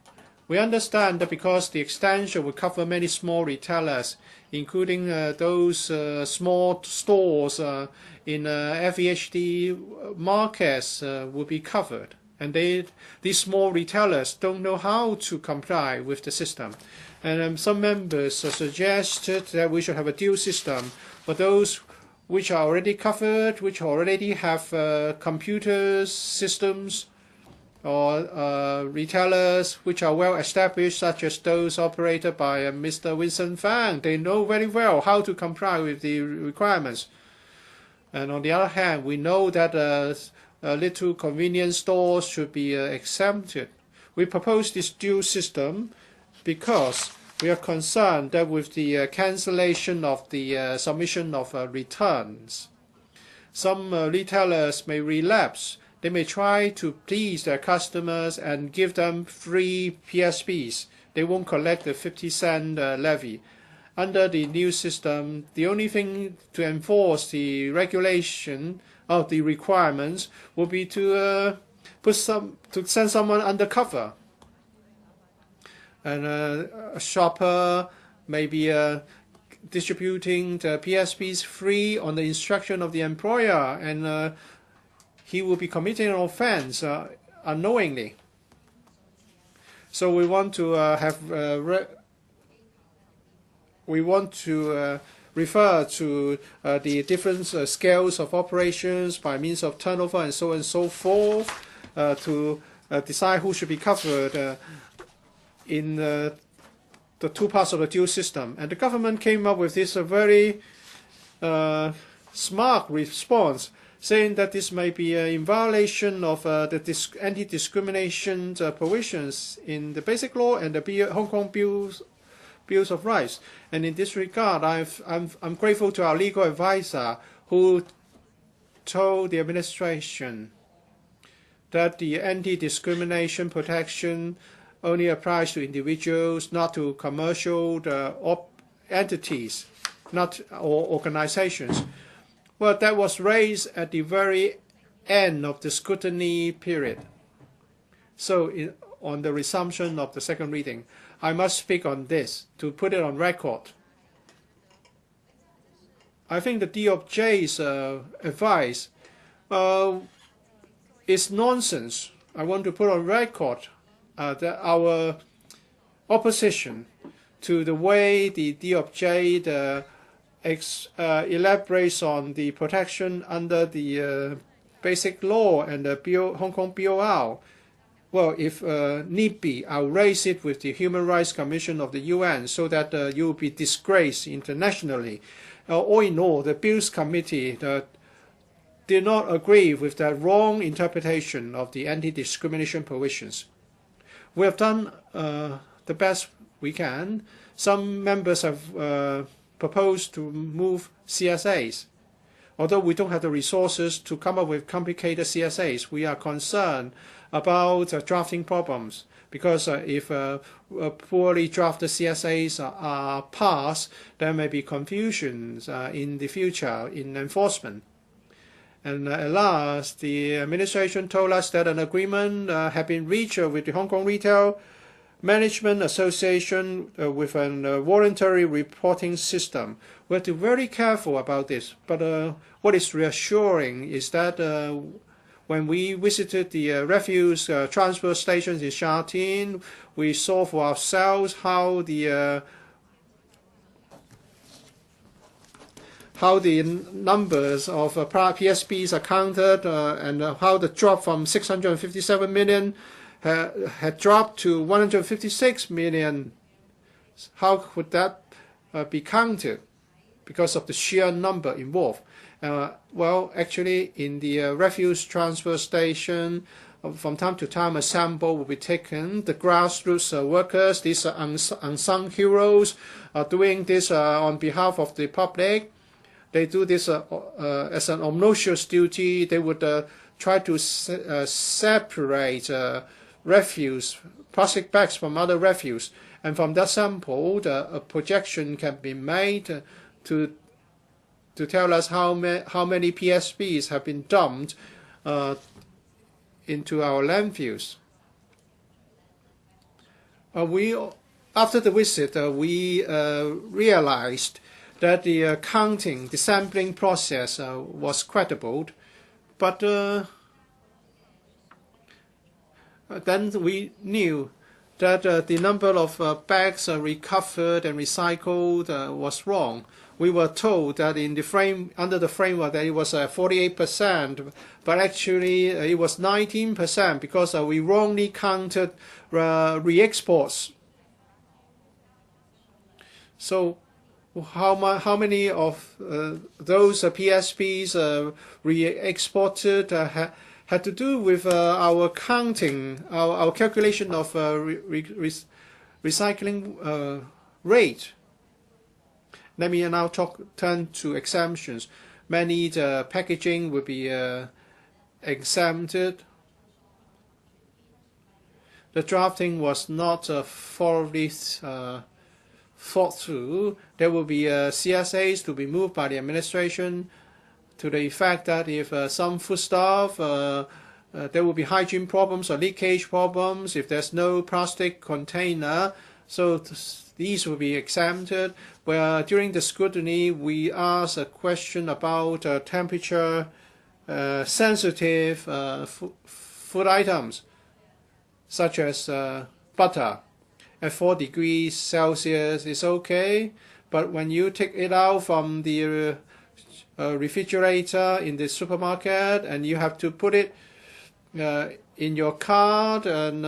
We understand that because the extension will cover many small retailers, including those small stores in FEHD markets will be covered. And these small retailers don't know how to comply with the system. And some members suggested that we should have a dual system for those which are already covered, which already have computers, systems, or retailers which are well established, such as those operated by Mr. Winston Fang. They know very well how to comply with the requirements. And on the other hand, we know that little convenience stores should be exempted. We propose this dual system because we are concerned that with the cancellation of the submission of returns, some retailers may relapse. they may try to please their customers and give them free PSPs. They won't collect the 50-cent levy. Under the new system, the only thing to enforce the regulation of the requirements will be to send someone undercover, and a shopper may be distributing the PSPs free on the instruction of the employer, and he will be committing an offense unknowingly. So we want to refer to the different scales of operations by means of turnover and so forth to decide who should be covered in the two parts of the dual system. And the government came up with this very smart response, saying that this may be in violation of the anti-discrimination provisions in the Basic Law and the Hong Kong Bills of Rights. And in this regard, I'm grateful to our legal advisor who told the administration that the anti-discrimination protection only applies to individuals, not to commercial entities, or organizations. Well, that was raised at the very end of the scrutiny period. So on the resumption of the second reading, I must speak on this to put it on record. I think the DOJ's advice is nonsense. I want to put on record that our opposition to the way the DOJ elaborates on the protection under the Basic Law and the Hong Kong BOR. Well, if need be, I'll raise it with the Human Rights Commission of the UN so that you will be disgraced internationally. All in all, the Bills Committee did not agree with that wrong interpretation of the anti-discrimination provisions. We have done the best we can. Some members have proposed to move CSAs. Although we don't have the resources to come up with complicated CSAs, we are concerned about drafting problems, because if poorly drafted CSAs are passed, there may be confusions in the future in enforcement. And at last, the administration told us that an agreement had been reached with the Hong Kong Retail Management Association with a voluntary reporting system. We have to be very careful about this. But what is reassuring is that when we visited the refuse transfer stations in Sha Tin, we saw for ourselves how the numbers of PSPs are counted and how the drop from 657 million had dropped to 156 million. How could that be counted? Because of the sheer number involved. Well, actually, in the refuse transfer station, from time to time, a sample will be taken. The grassroots workers, these unsung heroes, are doing this on behalf of the public. They do this as an obnoxious duty. They would try to separate refuse, plastic bags from other refuse. And from that sample, a projection can be made to tell us how many PSPs have been dumped into our landfills. After the visit, we realized that the counting, the sampling process was credible, but then we knew that the number of bags recovered and recycled was wrong. We were told that under the framework that it was 48%, but actually it was 19% because we wrongly counted re-exports. So how many of those PSPs re-exported had to do with our counting, our calculation of recycling rate. Let me now turn to exemptions. Many packaging will be exempted. The drafting was not thoroughly thought through. There will be CSAs to be moved by the administration to the effect that if some foodstuff, there will be hygiene problems or leakage problems if there's no plastic container. So these will be exempted. Where during the scrutiny, we asked a question about temperature sensitive food items, such as butter. At 4 degrees Celsius is okay, but when you take it out from the refrigerator in the supermarket and you have to put it in your cart and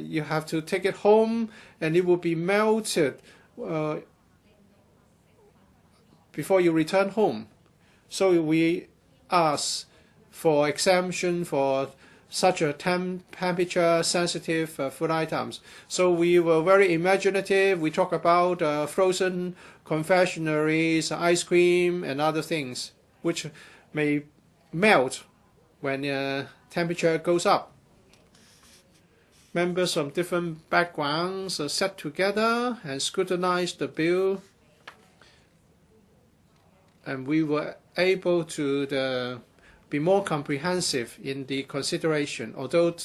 you have to take it home and it will be melted before you return home. So we ask for exemption for such a temperature sensitive food items. So we were very imaginative. We talk about frozen confectionaries, ice cream and other things which may melt when temperature goes up. Members from different backgrounds sat together and scrutinized the bill, and we were able to be more comprehensive in the consideration. Although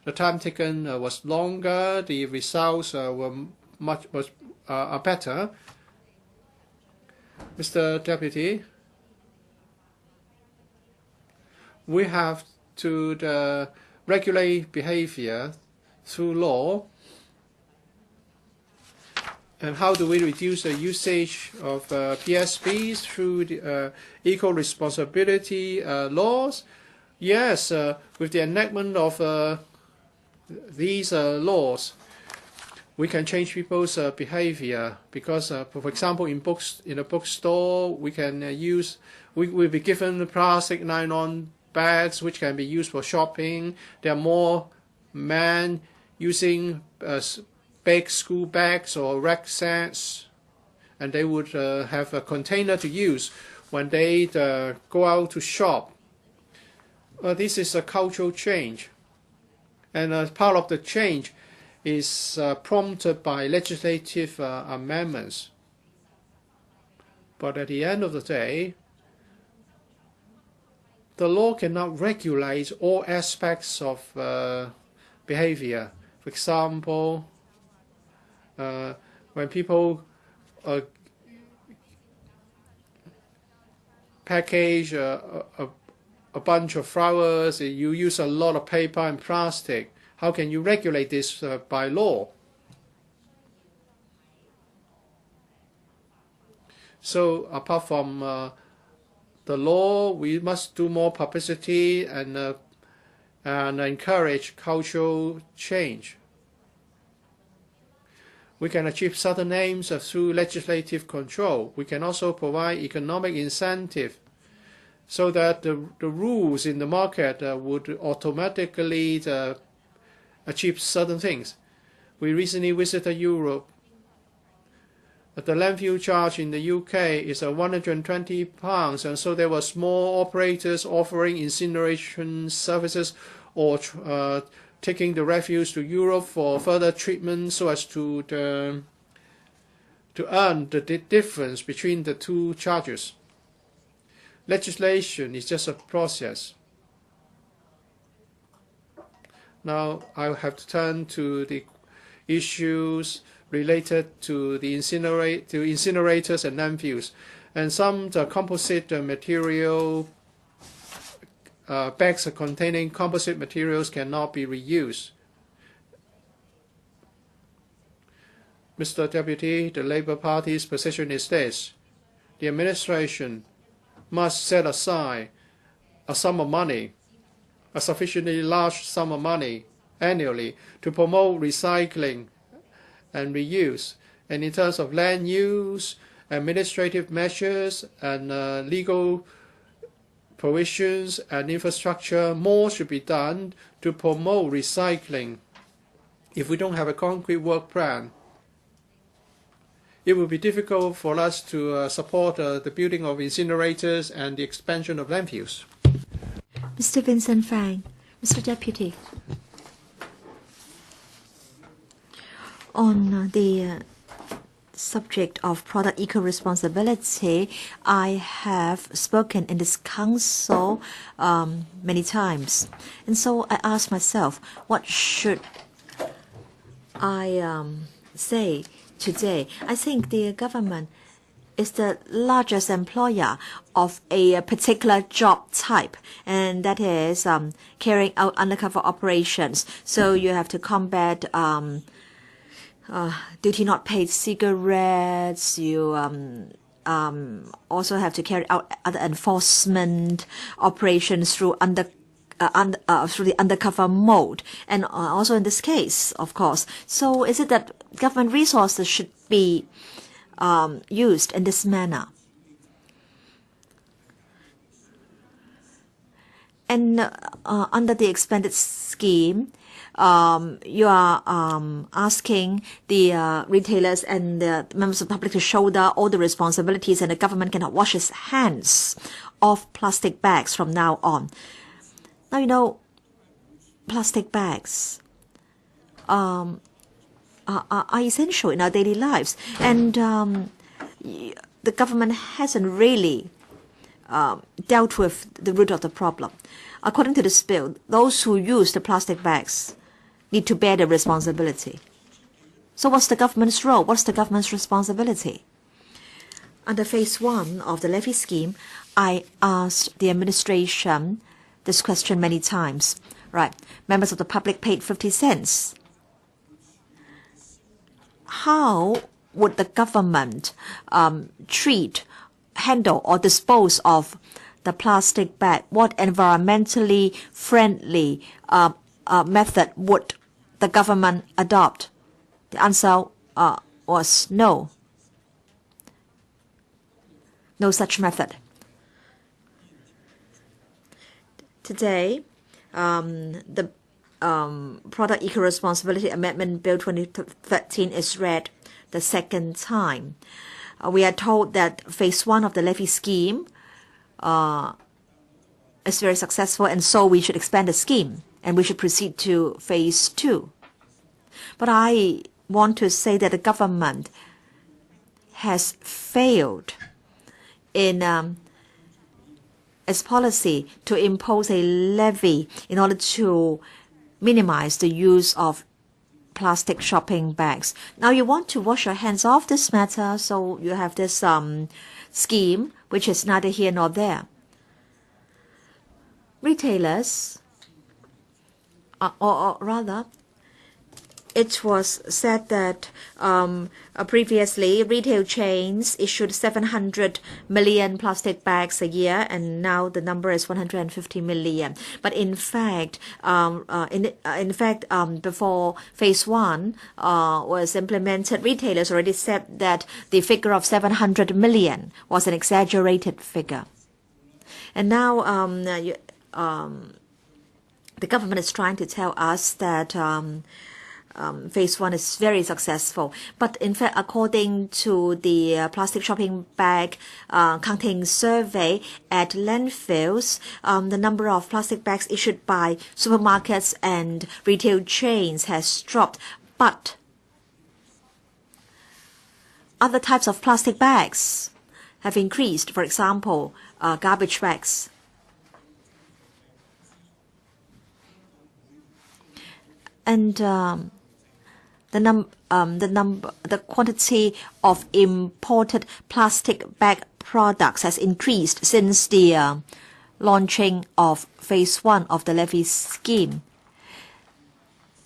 the time taken was longer, the results were much better. Mr. Deputy, we have to regulate behavior through law. And how do we reduce the usage of PSBs through the eco-responsibility laws? Yes, with the enactment of these laws, we can change people's behavior. Because, for example, in a bookstore, we can we will be given plastic nylon bags which can be used for shopping. There are more men using big school bags or rucksacks, and they would have a container to use when they go out to shop. This is a cultural change, and part of the change is prompted by legislative amendments. But at the end of the day, the law cannot regulate all aspects of behavior. For example, when people package a bunch of flowers, you use a lot of paper and plastic. How can you regulate this by law? So apart from the law, we must do more publicity and encourage cultural change. We can achieve certain aims through legislative control. We can also provide economic incentive so that the rules in the market would automatically achieve certain things. We recently visited Europe. The landfill charge in the UK is £120, and so there were small operators offering incineration services or taking the refuse to Europe for further treatment so as to earn the difference between the two charges. Legislation is just a process. Now I have to turn to the issues related to the incinerators and landfills, and some composite material bags containing composite materials cannot be reused. Mr. Deputy, the Labour Party's position is this: the administration must set aside a sum of money, a sufficiently large sum of money annually to promote recycling and reuse. And in terms of land use, administrative measures, and legal provisions and infrastructure, more should be done to promote recycling. If we don't have a concrete work plan, it will be difficult for us to support the building of incinerators and the expansion of landfills. Mr. Vincent Fang, Mr. Deputy. On the subject of product eco-responsibility, I have spoken in this council many times. And so I asked myself, what should I say today? I think the government is the largest employer of a particular job type, and that is carrying out undercover operations. So you have to combat duty not paid cigarettes. You also have to carry out other enforcement operations through through the undercover mode, and also in this case, of course. So is it that government resources should be used in this manner? And under the expanded scheme, you are asking the retailers and the members of the public to shoulder all the responsibilities, and the government cannot wash its hands of plastic bags from now on. Now, you know, plastic bags are essential in our daily lives, and the government hasn't really dealt with the root of the problem. According to this bill, those who use the plastic bags need to bear the responsibility. So what's the government's role? What's the government's responsibility? Under phase 1 of the levy scheme, I asked the administration this question many times. Right, members of the public paid 50 cents. How would the government handle or dispose of the plastic bag? What environmentally friendly method would the government adopt? The answer was no. No such method. Today, the Product Eco-Responsibility Amendment Bill 2013 is read the second time. We are told that phase 1 of the levy scheme is very successful, and so we should expand the scheme and we should proceed to phase 2. But I want to say that the government has failed in its policy to impose a levy in order to minimize the use of plastic shopping bags. Now you want to wash your hands off this matter, so you have this scheme which is neither here nor there. Retailers, or rather, it was said that previously retail chains issued 700 million plastic bags a year, and now the number is 150 million. But in fact, before phase 1 was implemented, retailers already said that the figure of 700 million was an exaggerated figure. And now the government is trying to tell us that phase 1 is very successful. But in fact, according to the plastic shopping bag counting survey at landfills, the number of plastic bags issued by supermarkets and retail chains has dropped. But other types of plastic bags have increased. For example, garbage bags. And the quantity of imported plastic bag products has increased since the launching of phase 1 of the levy scheme.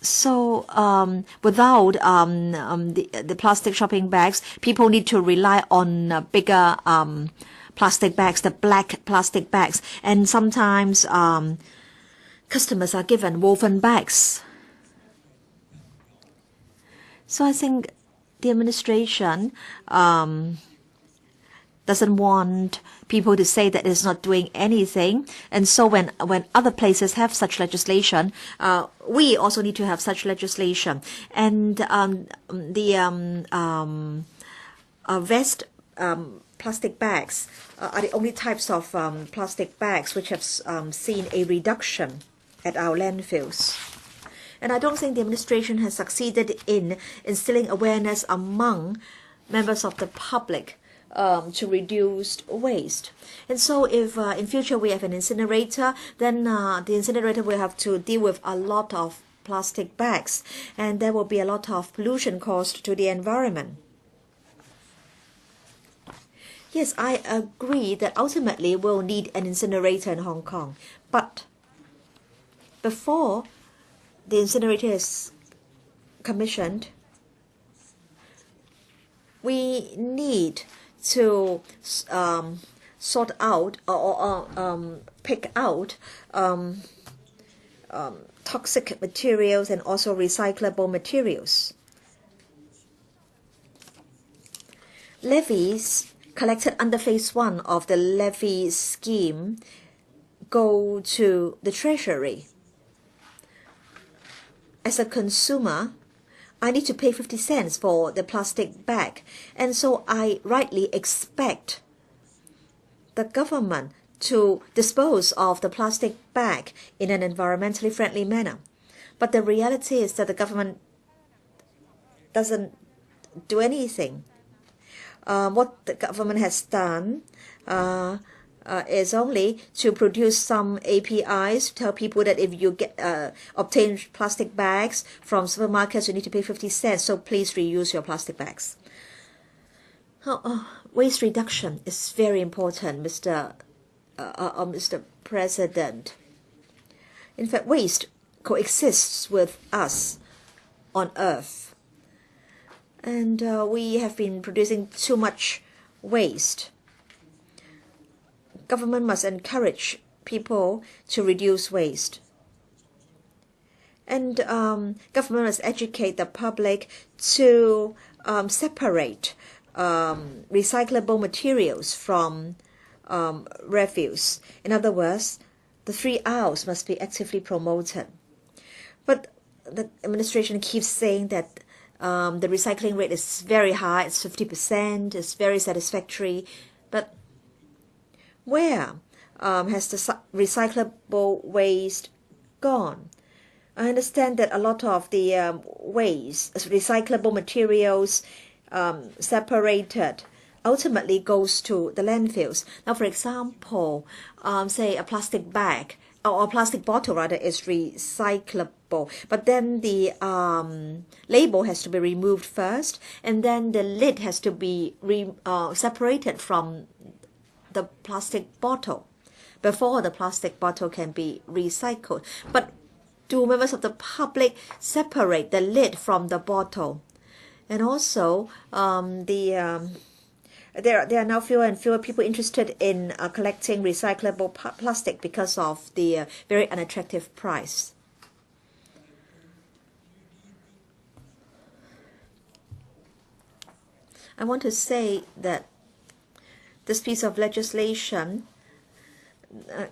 So without the plastic shopping bags, people need to rely on bigger plastic bags, the black plastic bags, and sometimes customers are given woven bags. So I think the administration doesn't want people to say that it's not doing anything. And so when other places have such legislation, we also need to have such legislation. And the vest plastic bags are the only types of plastic bags which have seen a reduction at our landfills. And I don't think the administration has succeeded in instilling awareness among members of the public to reduce waste. And so if in future we have an incinerator, then the incinerator will have to deal with a lot of plastic bags, and there will be a lot of pollution caused to the environment. Yes, I agree that ultimately we'll need an incinerator in Hong Kong, but before the incinerator is commissioned, we need to sort out or pick out toxic materials and also recyclable materials. Levies collected under phase 1 of the levy scheme go to the Treasury. As a consumer, I need to pay 50 cents for the plastic bag, and so I rightly expect the government to dispose of the plastic bag in an environmentally friendly manner. But the reality is that the government doesn't do anything. What the government has done is only to produce some APIs to tell people that if you get obtain plastic bags from supermarkets, you need to pay 50 cents, so please reuse your plastic bags. Waste reduction is very important, Mr. President. In fact, waste coexists with us on Earth, and we have been producing too much waste. Government must encourage people to reduce waste, and government must educate the public to separate recyclable materials from refuse. In other words, the 3 R's must be actively promoted. But the administration keeps saying that the recycling rate is very high, it's 50%, it's very satisfactory. But where has the recyclable waste gone? I understand that a lot of the waste, recyclable materials separated, ultimately goes to the landfills. Now, for example, say a plastic bag or a plastic bottle rather is recyclable, but then the label has to be removed first, and then the lid has to be separated from the plastic bottle before the plastic bottle can be recycled. But do members of the public separate the lid from the bottle? And also, there are now fewer and fewer people interested in collecting recyclable plastic because of the very unattractive price. I want to say that this piece of legislation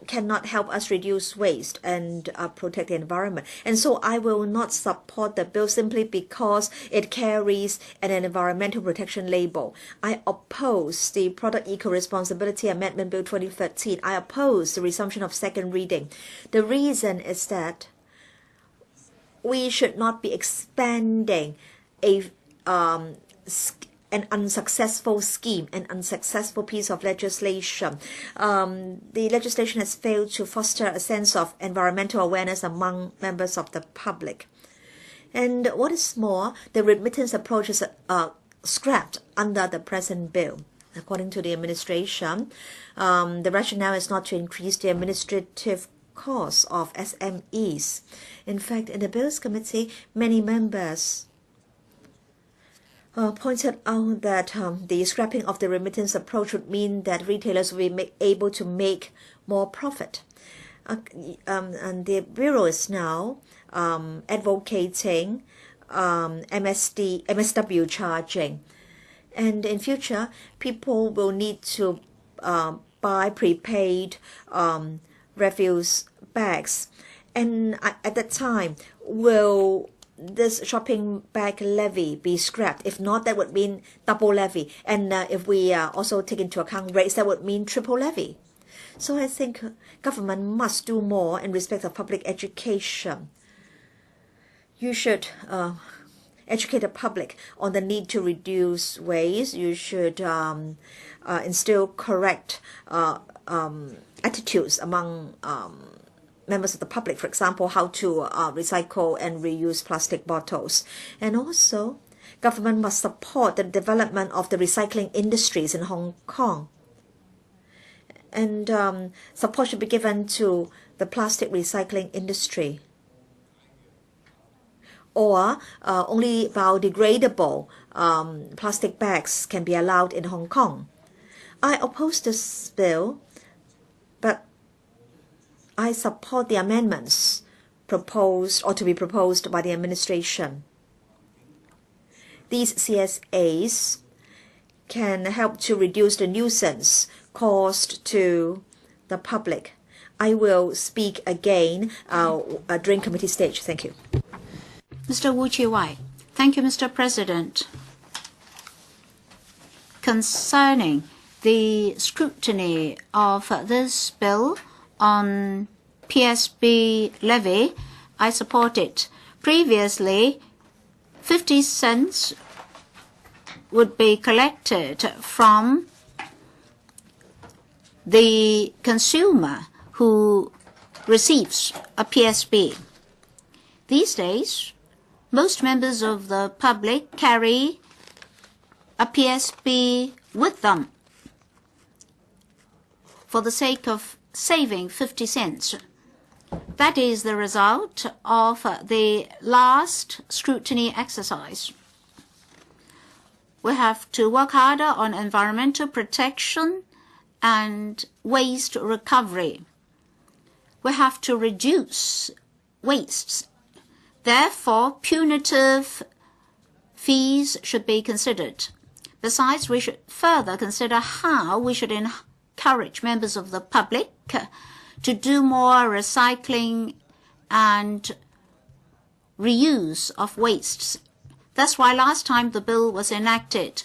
cannot help us reduce waste and protect the environment. And so I will not support the bill simply because it carries an environmental protection label. I oppose the Product Eco-Responsibility Amendment Bill 2013. I oppose the resumption of second reading. The reason is that we should not be expanding an unsuccessful scheme, an unsuccessful piece of legislation. The legislation has failed to foster a sense of environmental awareness among members of the public. And what is more, the remittance approach is scrapped under the present bill. According to the administration, the rationale is not to increase the administrative costs of SMEs. In fact, in the Bills Committee, many members pointed out that the scrapping of the remittance approach would mean that retailers will be able to make more profit. And the Bureau is now advocating MSW charging. And in future, people will need to buy prepaid refuse bags. And at that time, will this shopping bag levy be scrapped. If not, that would mean double levy. And if we also take into account rates, that would mean triple levy. So I think government must do more in respect of public education. You should educate the public on the need to reduce waste. You should instill correct attitudes among members of the public, for example, how to recycle and reuse plastic bottles. And also, government must support the development of the recycling industries in Hong Kong. And support should be given to the plastic recycling industry. Or only biodegradable plastic bags can be allowed in Hong Kong. I oppose this bill, but I support the amendments proposed or to be proposed by the administration. These CSAs can help to reduce the nuisance caused to the public. I will speak again during committee stage. Thank you. Mr. Wu Chi-wai. Thank you, Mr. President. Concerning the scrutiny of this bill on PSB levy, I support it. Previously, 50 cents would be collected from the consumer who receives a PSB. These days, most members of the public carry a PSB with them for the sake of saving 50 cents. That is the result of the last scrutiny exercise. We have to work harder on environmental protection and waste recovery. We have to reduce wastes. Therefore, punitive fees should be considered. Besides, we should further consider how we should encourage members of the public to do more recycling and reuse of wastes. That's why last time the bill was enacted.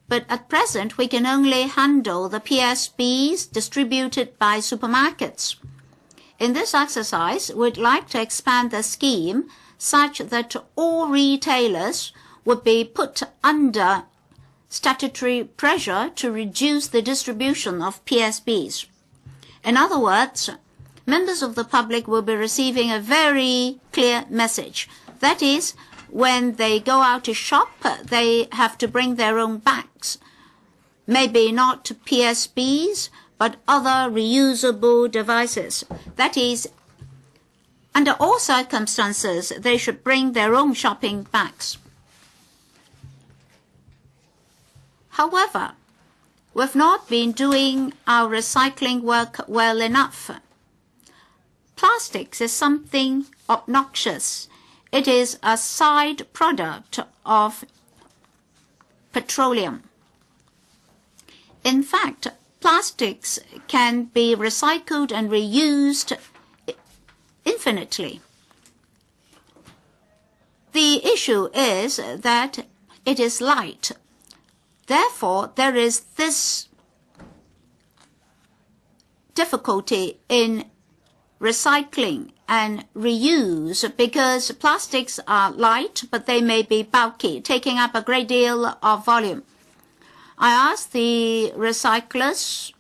But at present, we can only handle the PSBs distributed by supermarkets. In this exercise, we'd like to expand the scheme such that all retailers would be put under statutory pressure to reduce the distribution of PSBs. In other words, members of the public will be receiving a very clear message. That is, when they go out to shop, they have to bring their own bags. Maybe not PSBs, but other reusable devices. That is, under all circumstances, they should bring their own shopping bags. However, we've not been doing our recycling work well enough. Plastics is something obnoxious. It is a side product of petroleum. In fact, plastics can be recycled and reused infinitely. The issue is that it is light. Therefore, there is this difficulty in recycling and reuse because plastics are light, but they may be bulky, taking up a great deal of volume. I asked the recyclers,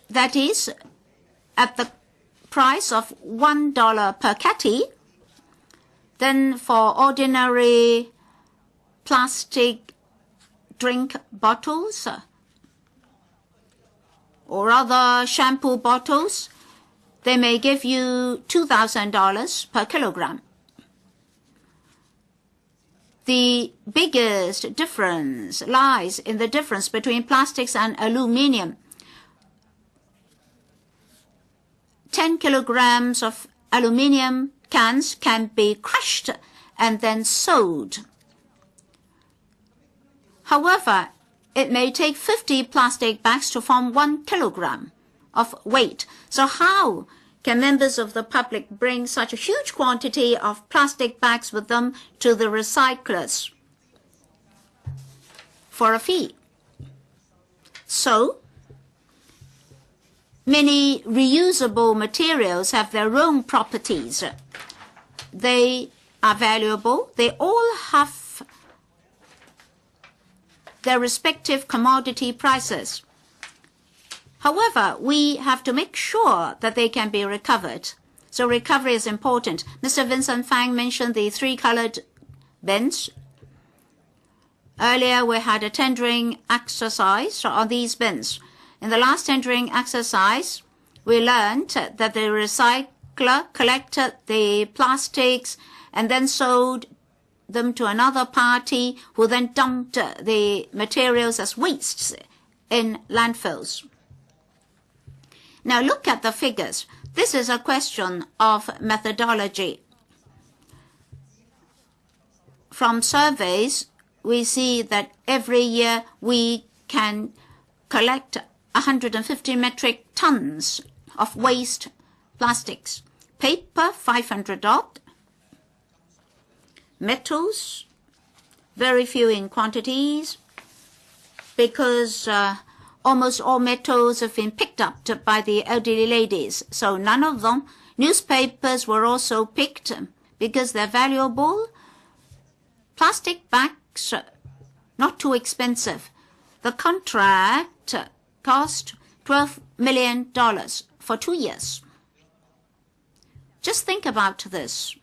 that is, at the price of $1 per catty, then for ordinary plastic drink bottles or other shampoo bottles, they may give you $2,000 per kilogram. The biggest difference lies in the difference between plastics and aluminum. 10 kilograms of aluminum cans can be crushed and then sold. However, it may take 50 plastic bags to form 1 kilogram of weight. So how can members of the public bring such a huge quantity of plastic bags with them to the recyclers for a fee? So, many reusable materials have their own properties. They are valuable. They all have their respective commodity prices. However, we have to make sure that they can be recovered. So recovery is important. Mr. Vincent Fang mentioned the 3-colored bins. Earlier, we had a tendering exercise on these bins. In the last tendering exercise, we learned that the recycler collected the plastics and then sold them to another party who then dumped the materials as wastes in landfills. Now look at the figures. This is a question of methodology. From surveys, we see that every year we can collect 150 metric tons of waste plastics. Paper, 500 odd. Metals, very few in quantities, because almost all metals have been picked up by the elderly ladies, so none of them. Newspapers were also picked because they're valuable. Plastic bags, not too expensive. The contract cost $12 million for 2 years. Just think about this.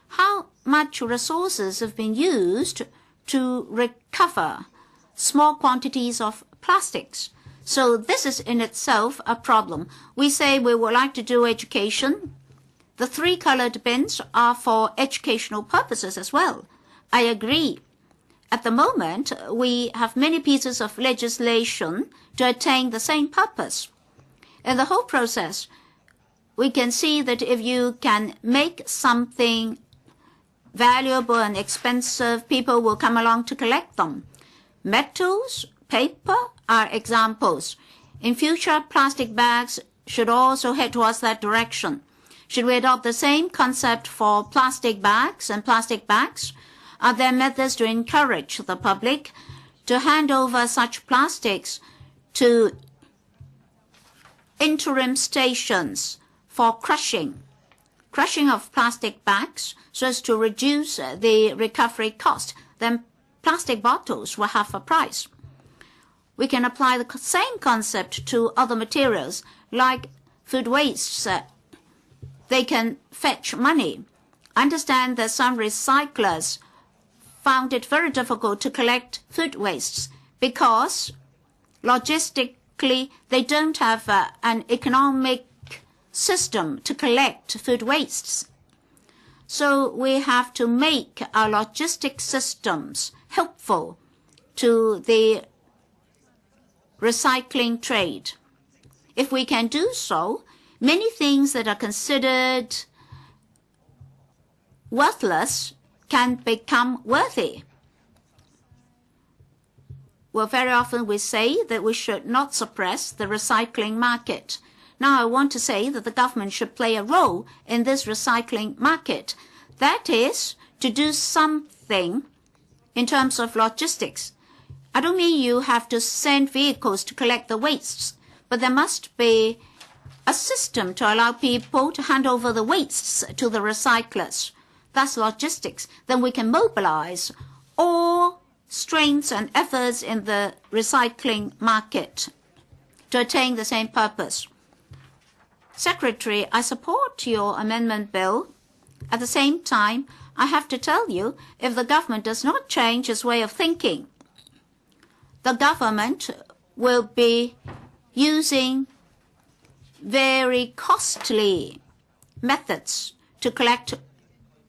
How much resources have been used to recover small quantities of plastics? So this is in itself a problem. We say we would like to do education. The 3-colored bins are for educational purposes as well. I agree. At the moment, we have many pieces of legislation to attain the same purpose. In the whole process, we can see that if you can make something valuable and expensive, people will come along to collect them. Metals, paper are examples. In future, plastic bags should also head towards that direction. Should we adopt the same concept for plastic bags and plastic bags? Are there methods to encourage the public to hand over such plastics to interim stations for crushing of plastic bags so as to reduce the recovery cost? Then plastic bottles will have a price. We can apply the same concept to other materials like food wastes. They can fetch money. I understand that some recyclers found it very difficult to collect food wastes because logistically they don't have an economic system to collect food wastes. So we have to make our logistic systems helpful to the recycling trade. If we can do so, many things that are considered worthless can become worthy. Well, very often we say that we should not suppress the recycling market. Now, I want to say that the government should play a role in this recycling market. That is, to do something in terms of logistics. I don't mean you have to send vehicles to collect the wastes, but there must be a system to allow people to hand over the wastes to the recyclers. That's logistics. Then we can mobilize all strengths and efforts in the recycling market to attain the same purpose. Secretary, I support your amendment bill. At the same time, I have to tell you, if the government does not change its way of thinking, the government will be using very costly methods to collect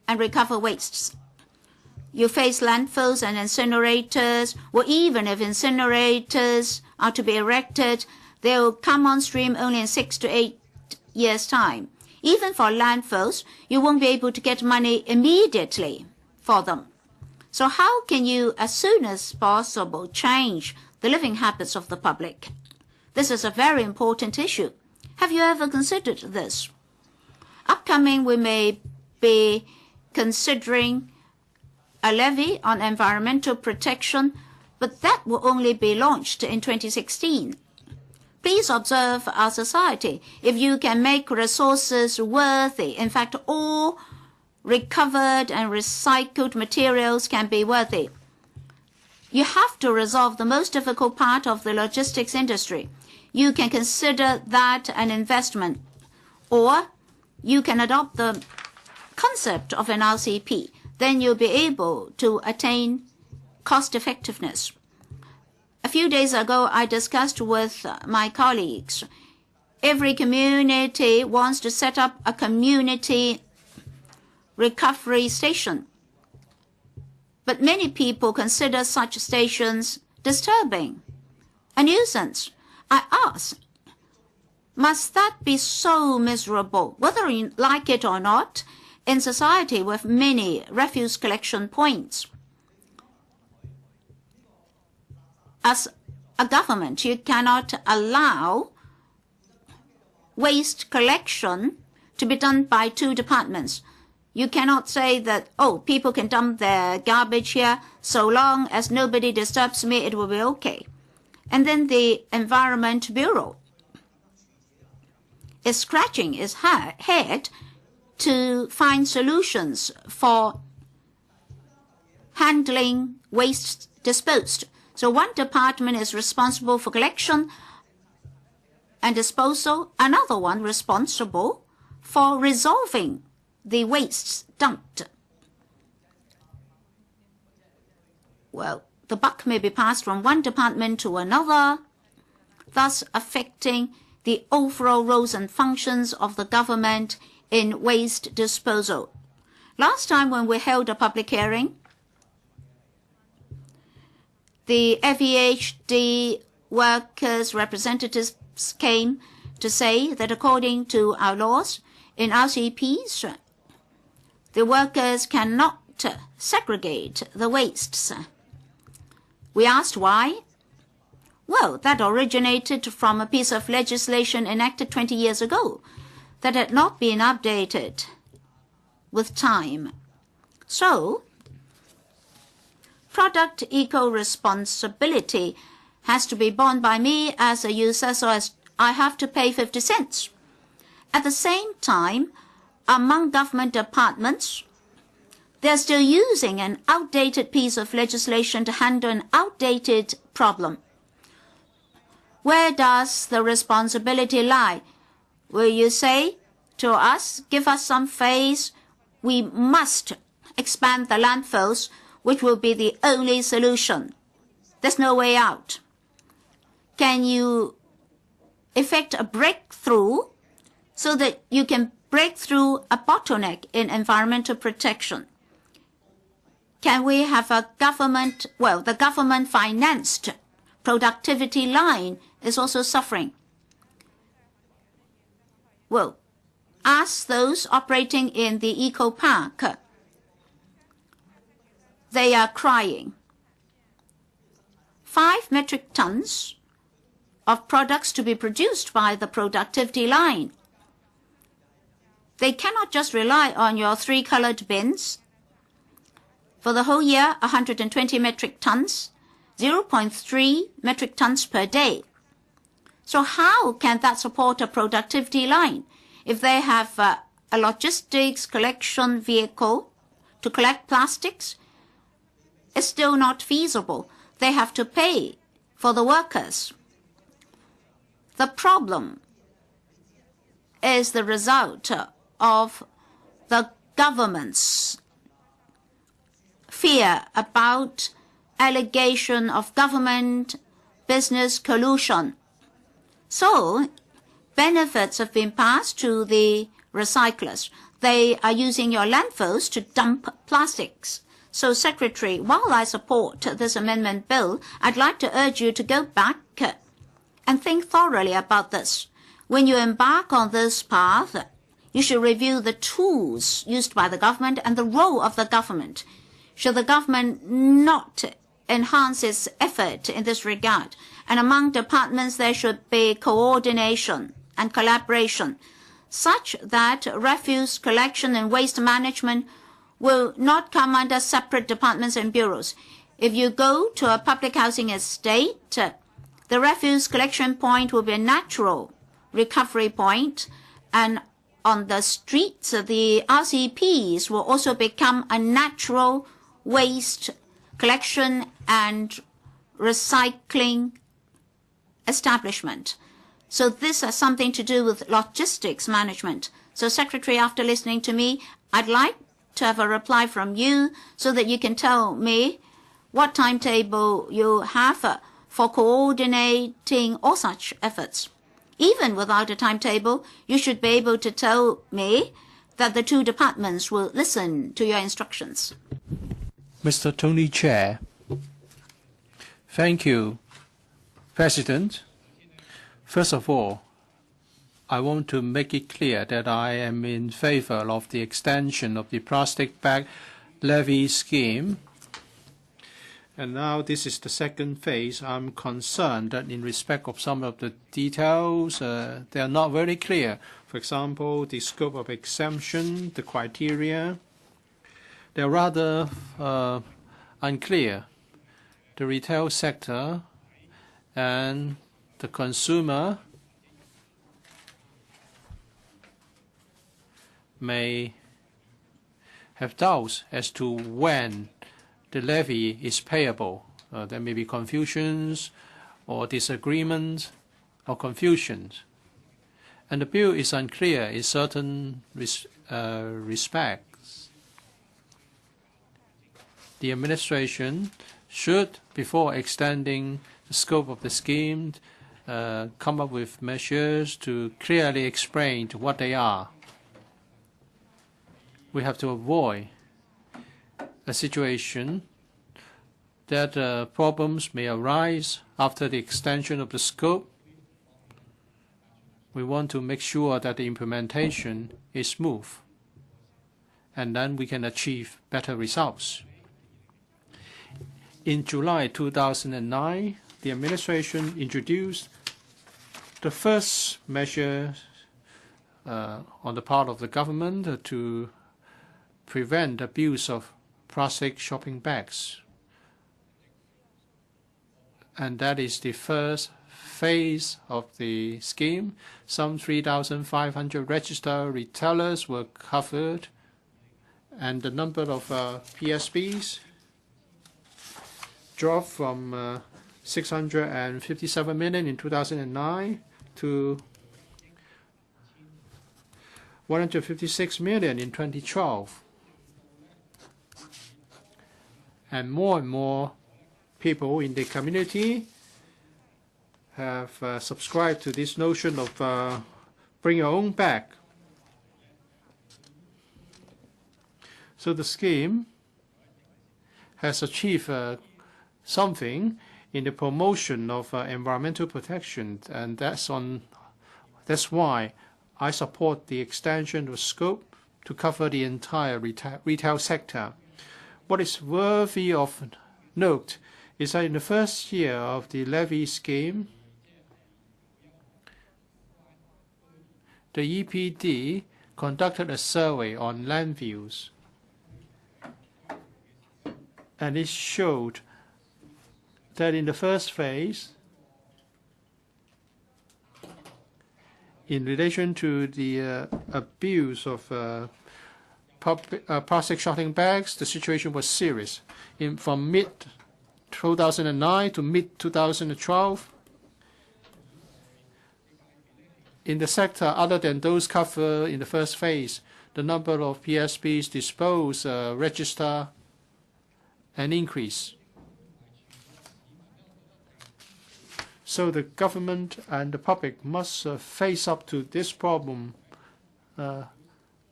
and recover wastes. You face landfills and incinerators, or even if incinerators are to be erected, they will come on stream only in 6 to 8 years' time. Even for landfills, you won't be able to get money immediately for them. So how can you, as soon as possible, change the living habits of the public? This is a very important issue. Have you ever considered this? Upcoming, we may be considering a levy on environmental protection, but that will only be launched in 2016. Please observe our society. If you can make resources worthy, in fact, all recovered and recycled materials can be worthy. You have to resolve the most difficult part of the logistics industry. You can consider that an investment, or you can adopt the concept of an RCP. Then you'll be able to attain cost effectiveness. A few days ago, I discussed with my colleagues. Every community wants to set up a community recovery station. But many people consider such stations disturbing, a nuisance. I ask, must that be so miserable, whether you like it or not, in society with many refuse collection points? As a government, you cannot allow waste collection to be done by two departments. You cannot say that, oh, people can dump their garbage here, so long as nobody disturbs me, it will be okay. And then the Environment Bureau is scratching its head to find solutions for handling waste disposed. So one department is responsible for collection and disposal, another one responsible for resolving the wastes dumped. Well, the buck may be passed from one department to another, thus affecting the overall roles and functions of the government in waste disposal. Last time when we held a public hearing, the FEHD workers' representatives came to say that according to our laws in RCPs, the workers cannot segregate the wastes. We asked why. Well, that originated from a piece of legislation enacted 20 years ago that had not been updated with time. So, product eco-responsibility has to be borne by me as a user, so as I have to pay 50 cents. At the same time, among government departments, they're still using an outdated piece of legislation to handle an outdated problem. Where does the responsibility lie? Will you say to us, give us some faith, we must expand the landfills, which will be the only solution? There's no way out. Can you effect a breakthrough so that you can break through a bottleneck in environmental protection? Can we have a government, well, the government-financed productivity line is also suffering. Well, ask those operating in the eco-park. They are crying. 5 metric tons of products to be produced by the productivity line. They cannot just rely on your 3-colored bins. For the whole year, 120 metric tons, 0.3 metric tons per day. So how can that support a productivity line? If they have a logistics collection vehicle to collect plastics, it's still not feasible. They have to pay for the workers. The problem is the result of the government's fear about allegation of government business collusion. So, benefits have been passed to the recyclers. They are using your landfills to dump plastics. So, Secretary, while I support this amendment bill, I'd like to urge you to go back and think thoroughly about this. When you embark on this path, you should review the tools used by the government and the role of the government. Should the government not enhance its effort in this regard? And among departments, there should be coordination and collaboration, such that refuse collection and waste management will not come under separate departments and bureaus. If you go to a public housing estate, the refuse collection point will be a natural recovery point, and on the streets, the RCPs will also become a natural waste collection and recycling establishment. So this has something to do with logistics management. So Secretary, after listening to me, I'd like to have a reply from you so that you can tell me what timetable you have for coordinating all such efforts. Even without a timetable, you should be able to tell me that the two departments will listen to your instructions. Mr. Tony Chair. Thank you, President. First of all, I want to make it clear that I am in favor of the extension of the plastic bag levy scheme. And now this is the second phase. I'm concerned that in respect of some of the details, they are not very clear. For example, the scope of exemption, the criteria, they're rather unclear. The retail sector and the consumer may have doubts as to when the levy is payable. There may be confusions or disagreements or confusions. And the bill is unclear in certain respects. The administration should, before extending the scope of the scheme, come up with measures to clearly explain what they are. We have to avoid a situation that problems may arise after the extension of the scope. We want to make sure that the implementation is smooth, and then we can achieve better results. In July 2009, the administration introduced the first measure on the part of the government to prevent abuse of plastic shopping bags. And that is the first phase of the scheme. Some 3,500 registered retailers were covered, and the number of PSBs dropped from 657 million in 2009 to 156 million in 2012. And more people in the community have subscribed to this notion of bring your own bag. So the scheme has achieved something in the promotion of environmental protection, and that's why I support the extension of scope to cover the entire retail sector. What is worthy of note is that in the first year of the levy scheme, the EPD conducted a survey on landfills, and it showed that in the first phase, in relation to the abuse of plastic shopping bags, the situation was serious. From mid-2009 to mid-2012, in the sector other than those covered in the first phase, the number of PSBs disposed, register, and increase. So the government and the public must face up to this problem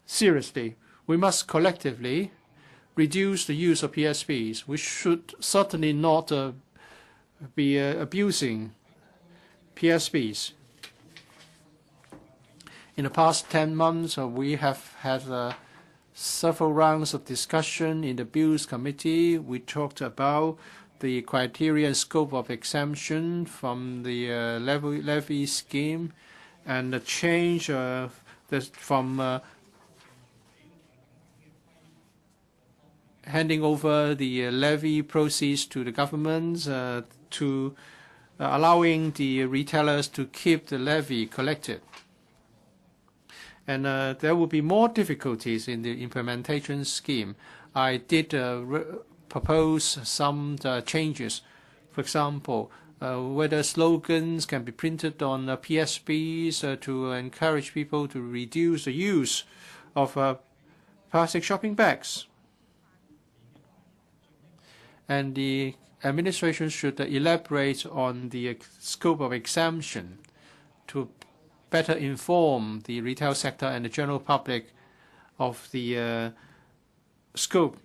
seriously. We must collectively reduce the use of PSBs. We should certainly not be abusing PSBs. In the past 10 months, we have had several rounds of discussion in the Bills Committee. We talked about the criteria and scope of exemption from the levy scheme, and the change from handing over the levy proceeds to the government to allowing the retailers to keep the levy collected. And there will be more difficulties in the implementation scheme. I did propose some changes. For example, whether slogans can be printed on PSBs to encourage people to reduce the use of plastic shopping bags. And the administration should elaborate on the scope of exemption to better inform the retail sector and the general public of the scope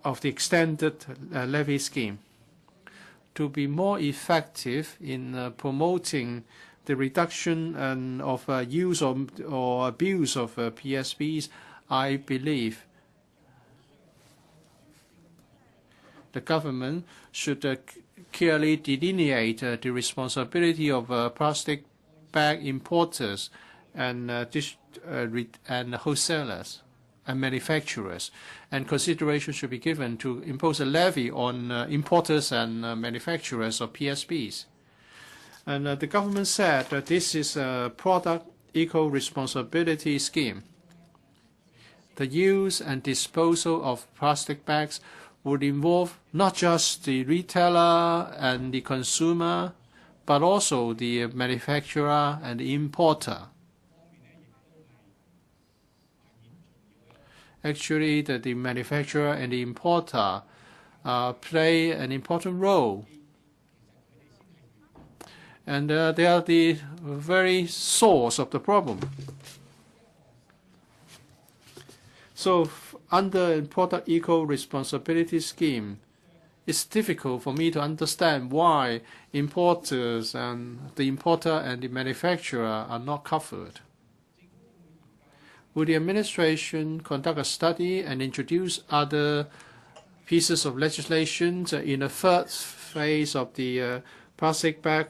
of the extended levy scheme. To be more effective in promoting the reduction of use or abuse of PSBs, I believe the government should clearly delineate the responsibility of plastic bag importers and wholesalers and manufacturers, and consideration should be given to impose a levy on importers and manufacturers of PSBs. And the government said that this is a product eco-responsibility scheme. The use and disposal of plastic bags would involve not just the retailer and the consumer, but also the manufacturer and the importer. Actually, the manufacturer and the importer play an important role. And they are the very source of the problem. So under product eco-responsibility scheme, it's difficult for me to understand why importers and the importer and the manufacturer are not covered. Will the administration conduct a study and introduce other pieces of legislation in the third phase of the plastic bag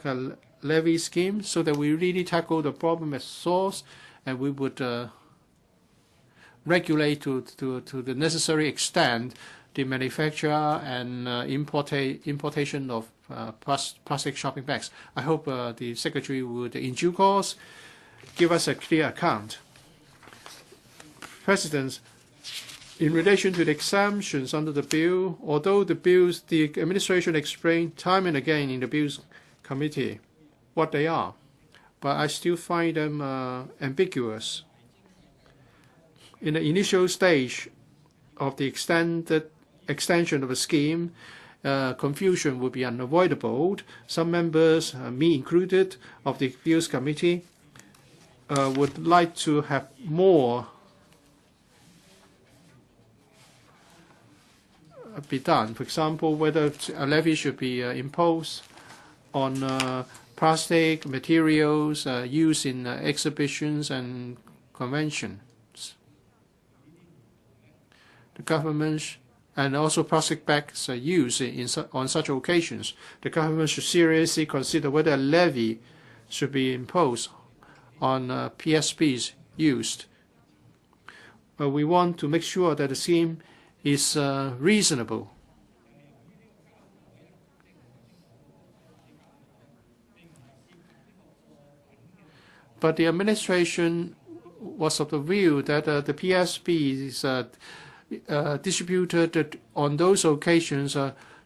levy scheme so that we really tackle the problem at source and we would regulate to the necessary extent the manufacture and importation of plastic shopping bags? I hope the Secretary would, in due course, give us a clear account. President, in relation to the exemptions under the bill, although the administration explained time and again in the Bills Committee what they are, but I still find them ambiguous. In the initial stage of the extension of a scheme, confusion would be unavoidable. Some members, me included, of the Bills Committee would like to have more be done. For example, whether a levy should be imposed on plastic materials used in exhibitions and conventions. The government and also plastic bags used on such occasions. The government should seriously consider whether a levy should be imposed on PSBs used. We want to make sure that the scheme is reasonable. But the administration was of the view that the PSBs distributed on those occasions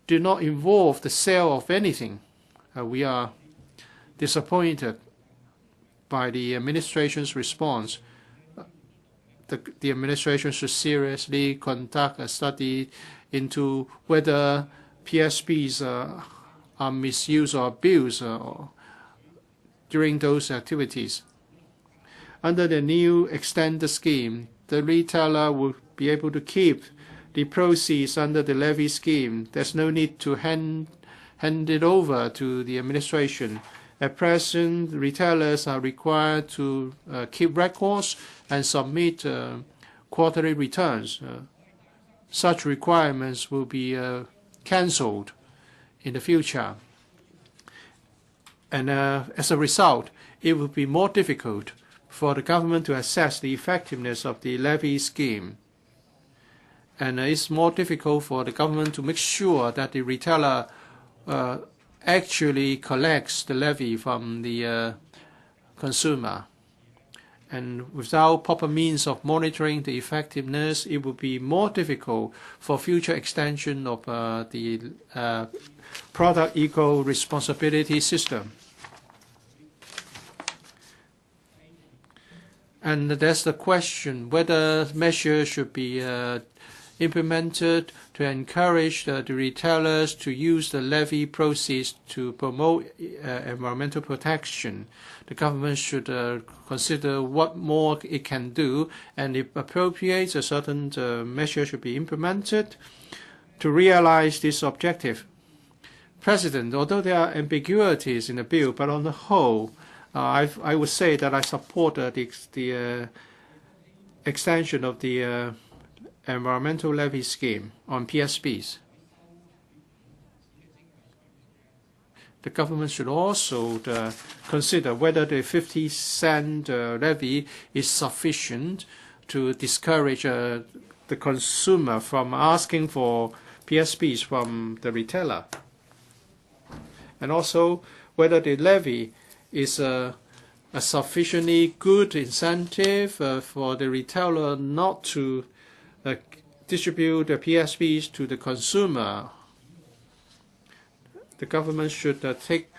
do not involve the sale of anything. We are disappointed by the administration's response. The administration should seriously conduct a study into whether PSBs are misused or abused during those activities. Under the new extended scheme, the retailer will be able to keep the proceeds under the levy scheme. There's no need to hand it over to the administration. At present, retailers are required to keep records and submit quarterly returns. Such requirements will be cancelled in the future. And as a result, it would be more difficult for the government to assess the effectiveness of the levy scheme. And it's more difficult for the government to make sure that the retailer actually collects the levy from the consumer. And without proper means of monitoring the effectiveness, it would be more difficult for future extension of the product eco-responsibility system. And there's the question whether measures should be implemented to encourage the retailers to use the levy proceeds to promote environmental protection. The government should consider what more it can do, and if appropriate, a certain measure should be implemented to realize this objective. President, although there are ambiguities in the bill, but on the whole, I would say that I support the extension of the environmental levy scheme on PSBs. The government should also consider whether the 50-cent levy is sufficient to discourage the consumer from asking for PSBs from the retailer. And also whether the levy is a sufficiently good incentive for the retailer not to distribute the PSBs to the consumer. The government should take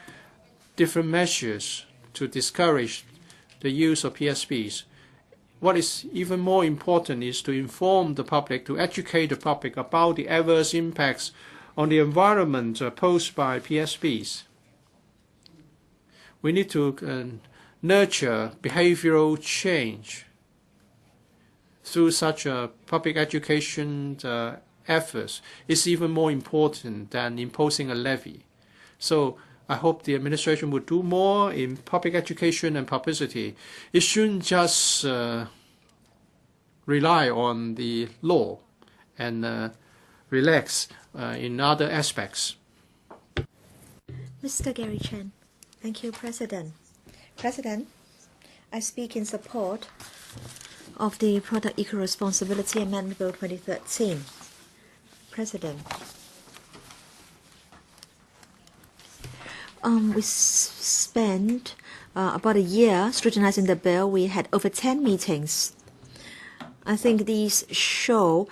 different measures to discourage the use of PSBs. What is even more important is to inform the public, to educate the public about the adverse impacts on the environment posed by PSBs. We need to nurture behavioral change through such public education efforts. Is even more important than imposing a levy. So I hope the administration would do more in public education and publicity. It shouldn't just rely on the law and relax in other aspects. Mr. Gary Chen. Thank you, President. President, I speak in support of the Product Eco-Responsibility Amendment Bill 2013. President, we spent about a year scrutinizing the bill. We had over 10 meetings. I think these show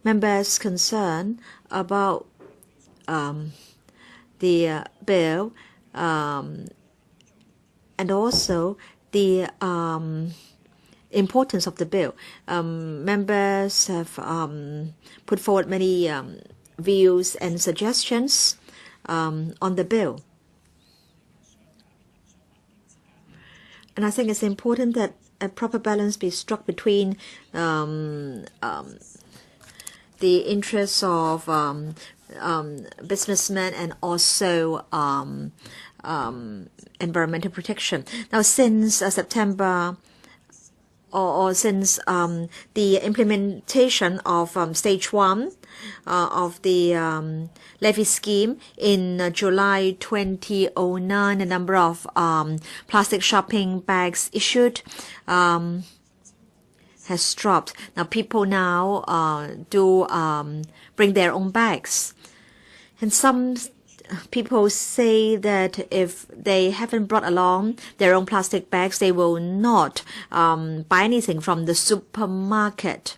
members' concern about the bill and also the importance of the bill. Members have put forward many views and suggestions on the bill. And I think it's important that a proper balance be struck between the interests of businessmen and also environmental protection. Now, since September or since the implementation of stage 1 of the levy scheme in July 2009, the number of plastic shopping bags issued has dropped. Now people do bring their own bags, and some people say that if they haven't brought along their own plastic bags, they will not buy anything from the supermarket.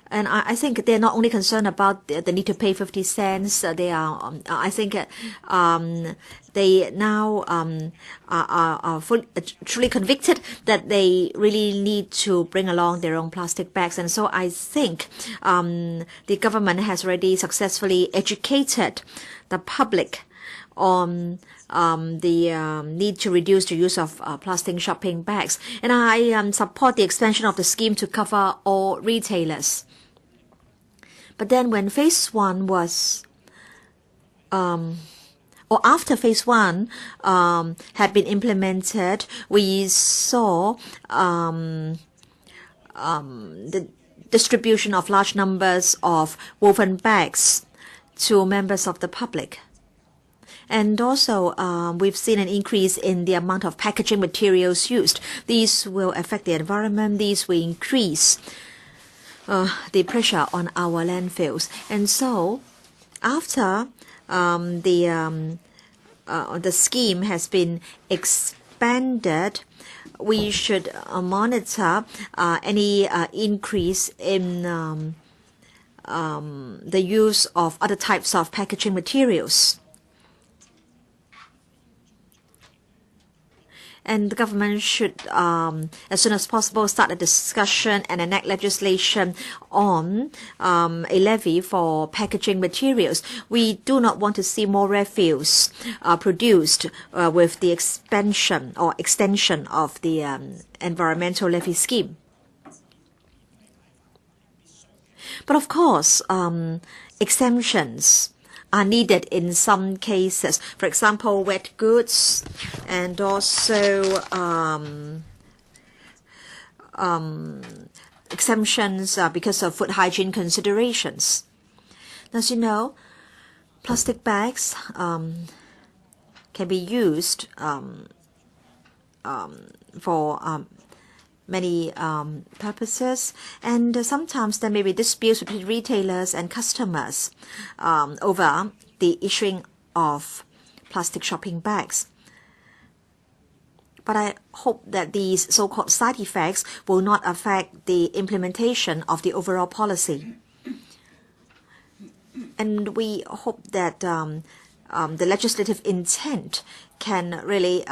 And I think they're not only concerned about the need to pay 50 cents. They are, I think, they now are truly convicted that they really need to bring along their own plastic bags. And so I think the government has already successfully educated the public on the need to reduce the use of plastic shopping bags. And I support the expansion of the scheme to cover all retailers. But then when phase 1 was, or after phase 1 had been implemented, we saw the distribution of large numbers of woven bags to members of the public. And also, we've seen an increase in the amount of packaging materials used. These will affect the environment. These will increase the pressure on our landfills. And so, after the scheme has been expanded, we should monitor any increase in the use of other types of packaging materials. And the government should, as soon as possible, start a discussion and enact legislation on a levy for packaging materials. We do not want to see more refuse produced with the expansion or extension of the environmental levy scheme. But of course, exemptions are needed in some cases. For example, wet goods and also exemptions because of food hygiene considerations. As you know, plastic bags can be used for many purposes, and sometimes there may be disputes between retailers and customers over the issuing of plastic shopping bags. But I hope that these so-called side effects will not affect the implementation of the overall policy. And we hope that the legislative intent can really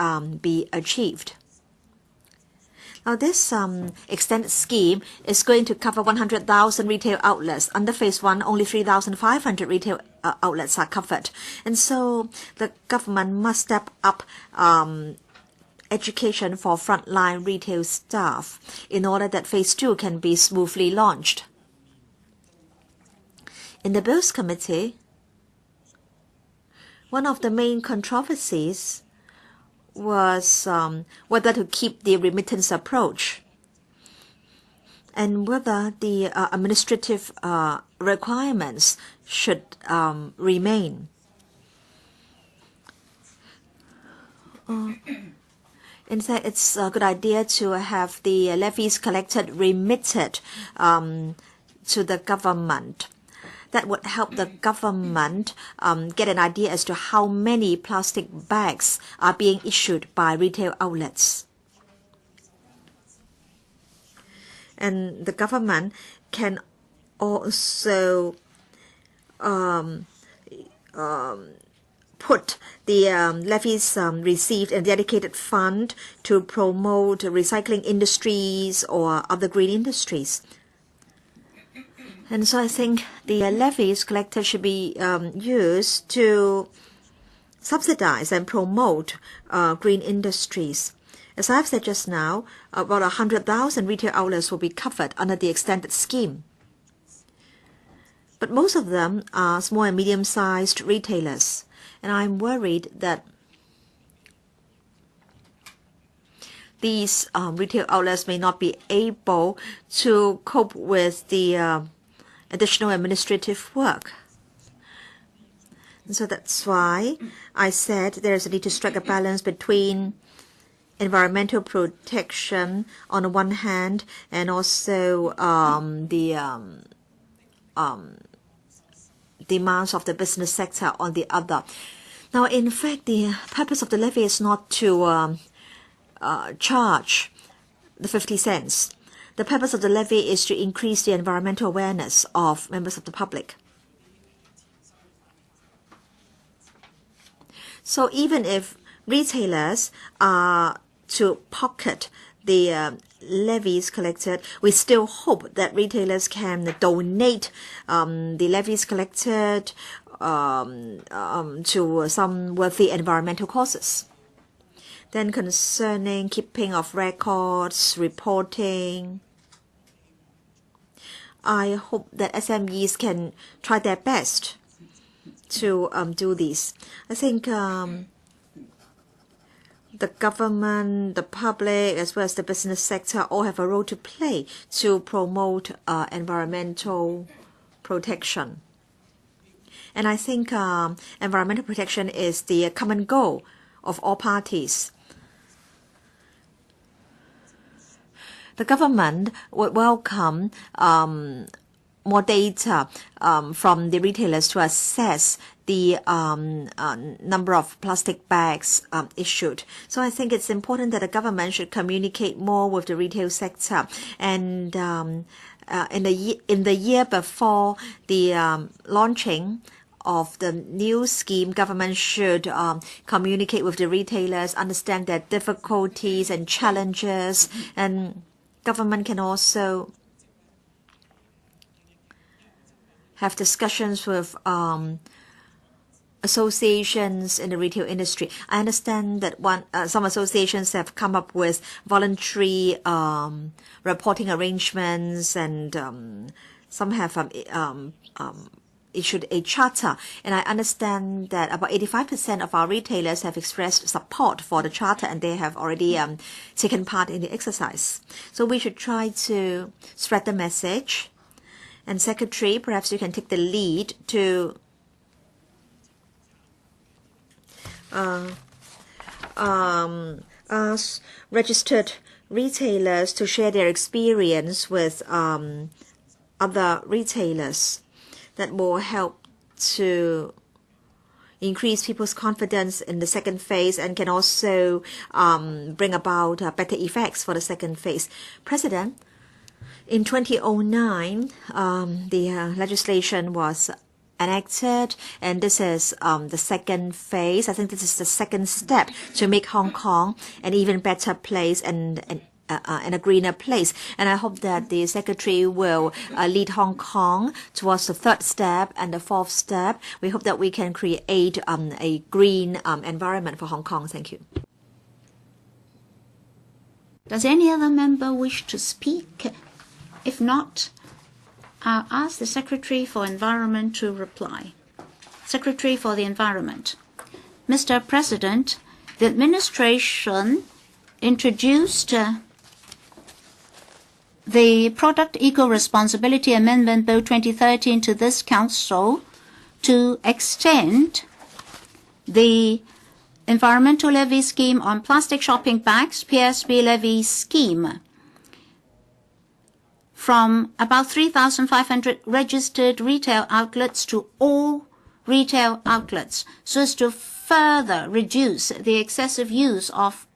be achieved. Now, this extended scheme is going to cover 100,000 retail outlets. Under Phase 1, only 3,500 retail outlets are covered. And so the government must step up education for frontline retail staff in order that Phase 2 can be smoothly launched. In the Bills Committee, one of the main controversies was whether to keep the remittance approach and whether the administrative requirements should remain. In fact, it's a good idea to have the levies collected remitted to the government. That would help the government get an idea as to how many plastic bags are being issued by retail outlets. And the government can also put the levies received in a dedicated fund to promote recycling industries or other green industries. And so I think the levies collected should be used to subsidize and promote green industries. As I've said just now, about 100,000 retail outlets will be covered under the extended scheme. But most of them are small and medium-sized retailers. And I'm worried that these retail outlets may not be able to cope with the additional administrative work. And so that's why I said there's a need to strike a balance between environmental protection on the one hand and also the demands of the business sector on the other. Now, in fact, the purpose of the levy is not to charge the 50 cents. The purpose of the levy is to increase the environmental awareness of members of the public. So even if retailers are to pocket the levies collected, we still hope that retailers can donate the levies collected to some worthy environmental causes. Then concerning keeping of records, reporting, I hope that SMEs can try their best to do this. I think the government, the public, as well as the business sector all have a role to play to promote environmental protection. And I think environmental protection is the common goal of all parties. The government would welcome more data from the retailers to assess the number of plastic bags issued. So I think it's important that the government should communicate more with the retail sector. And in the year before the launching of the new scheme, government should communicate with the retailers, understand their difficulties and challenges, and government can also have discussions with associations in the retail industry. I understand that some associations have come up with voluntary reporting arrangements, and some have issued a charter. And I understand that about 85% of our retailers have expressed support for the charter, and they have already taken part in the exercise. So we should try to spread the message. And Secretary, perhaps you can take the lead to ask registered retailers to share their experience with other retailers. That will help to increase people's confidence in the second phase and can also bring about better effects for the second phase. President, in 2009, the legislation was enacted, and this is the second phase. I think this is the second step to make Hong Kong an even better place and a greener place. And I hope that the Secretary will lead Hong Kong towards the third step and the fourth step. We hope that we can create a green environment for Hong Kong. Thank you. Does any other member wish to speak? If not, I'll ask the Secretary for Environment to reply. Secretary for the Environment. Mr. President, the administration introduced the Product Eco-Responsibility Amendment Bill 2013 to this Council to extend the Environmental Levy Scheme on Plastic Shopping Bags, PSB Levy Scheme, from about 3,500 registered retail outlets to all retail outlets, so as to further reduce the excessive use of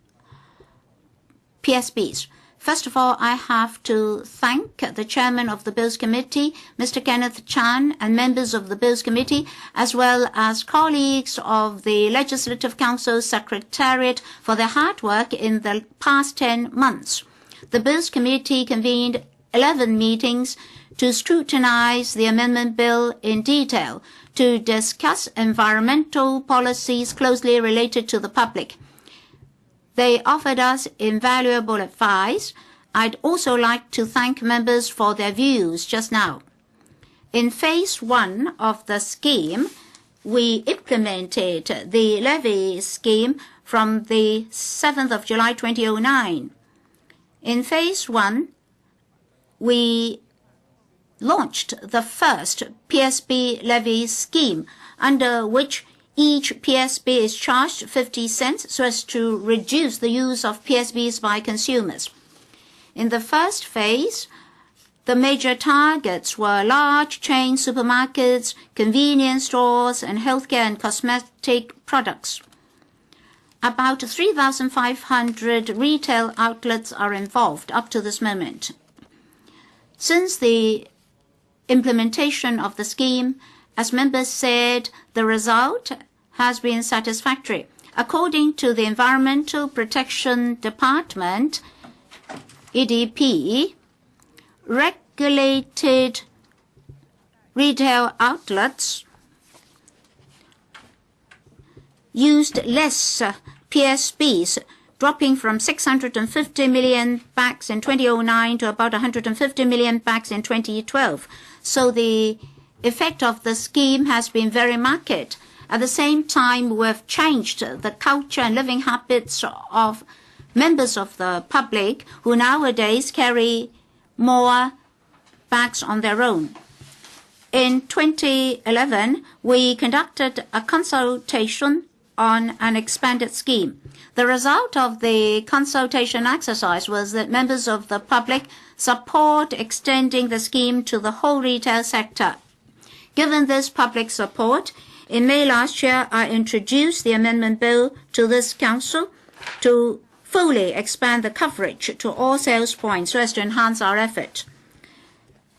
PSBs. First of all, I have to thank the chairman of the Bills Committee, Mr. Kenneth Chan, and members of the Bills Committee, as well as colleagues of the Legislative Council Secretariat for their hard work in the past 10 months. The Bills Committee convened 11 meetings to scrutinize the amendment bill in detail, to discuss environmental policies closely related to the public. They offered us invaluable advice. I'd also like to thank members for their views just now. In phase 1 of the scheme, we implemented the levy scheme from the 7th of July 2009. In phase 1, we launched the first PSB levy scheme, under which each PSB is charged 50 cents so as to reduce the use of PSBs by consumers. In the first phase, the major targets were large chain supermarkets, convenience stores, and healthcare and cosmetic products. About 3,500 retail outlets are involved up to this moment. Since the implementation of the scheme, as members said, the result has been satisfactory. According to the Environmental Protection Department, EDP, regulated retail outlets used less PSBs, dropping from 650 million bags in 2009 to about 150 million bags in 2012. So the effect of the scheme has been very marked. At the same time, we've changed the culture and living habits of members of the public who nowadays carry more bags on their own. In 2011, we conducted a consultation on an expanded scheme. The result of the consultation exercise was that members of the public support extending the scheme to the whole retail sector. Given this public support, in May last year, I introduced the amendment bill to this council to fully expand the coverage to all sales points so as to enhance our effort.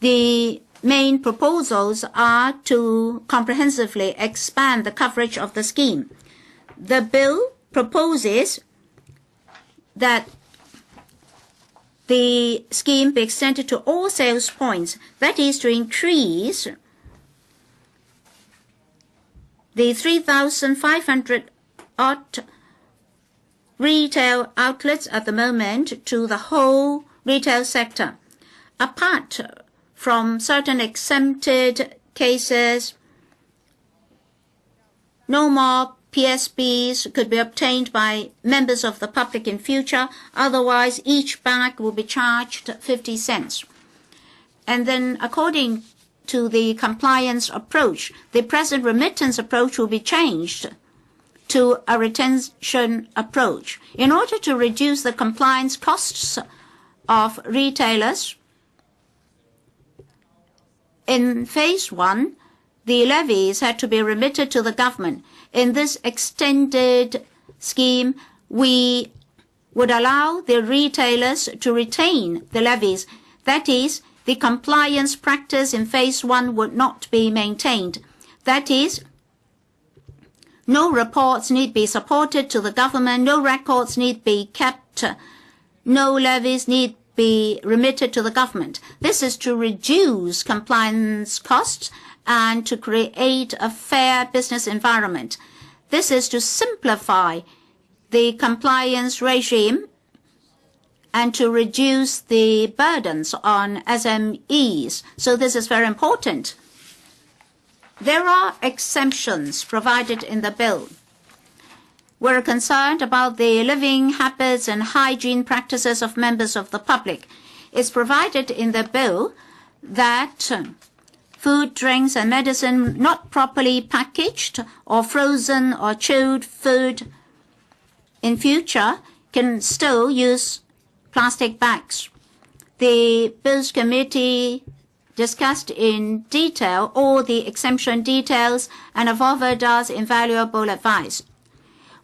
The main proposals are to comprehensively expand the coverage of the scheme. The bill proposes that the scheme be extended to all sales points, that is to increase the 3,500 odd retail outlets at the moment to the whole retail sector. Apart from certain exempted cases, no more PSBs could be obtained by members of the public in future. Otherwise, each bag will be charged 50 cents. And then, according to the compliance approach, the present remittance approach will be changed to a retention approach. In order to reduce the compliance costs of retailers, in phase 1, the levies had to be remitted to the government. In this extended scheme, we would allow the retailers to retain the levies. That is, the compliance practice in phase 1 would not be maintained. That is, no reports need be supported to the government, no records need be kept, no levies need be remitted to the government. This is to reduce compliance costs and to create a fair business environment. This is to simplify the compliance regime and to reduce the burdens on SMEs. So this is very important. There are exemptions provided in the bill. We're concerned about the living habits and hygiene practices of members of the public. It's provided in the bill that food, drinks, and medicine not properly packaged or frozen or chilled food in future can still use plastic bags. The Bills Committee discussed in detail all the exemption details and have offered us invaluable advice.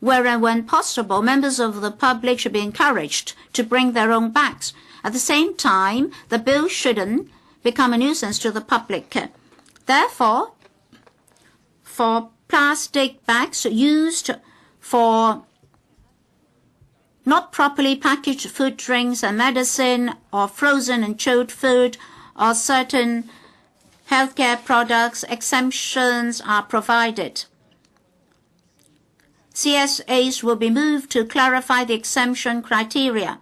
Wherein, when possible, members of the public should be encouraged to bring their own bags. At the same time, the bill shouldn't become a nuisance to the public. Therefore, for plastic bags used for not properly packaged food, drinks, and medicine, or frozen and chilled food, or certain healthcare products, exemptions are provided. CSAs will be moved to clarify the exemption criteria.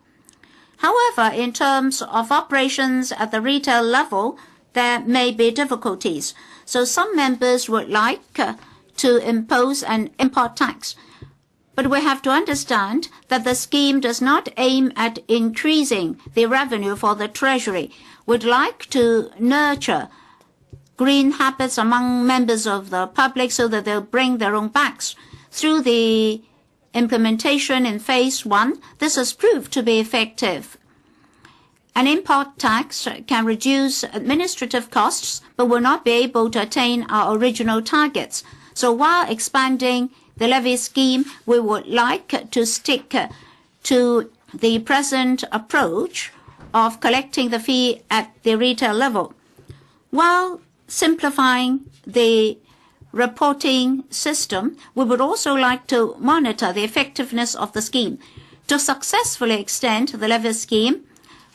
However, in terms of operations at the retail level, there may be difficulties. So some members would like to impose an import tax. But we have to understand that the scheme does not aim at increasing the revenue for the Treasury. We'd like to nurture green habits among members of the public so that they'll bring their own bags. Through the implementation in phase 1, this has proved to be effective. An import tax can reduce administrative costs, but will not be able to attain our original targets. So while expanding the levy scheme, we would like to stick to the present approach of collecting the fee at the retail level, while simplifying the reporting system. We would also like to monitor the effectiveness of the scheme. To successfully extend the levy scheme,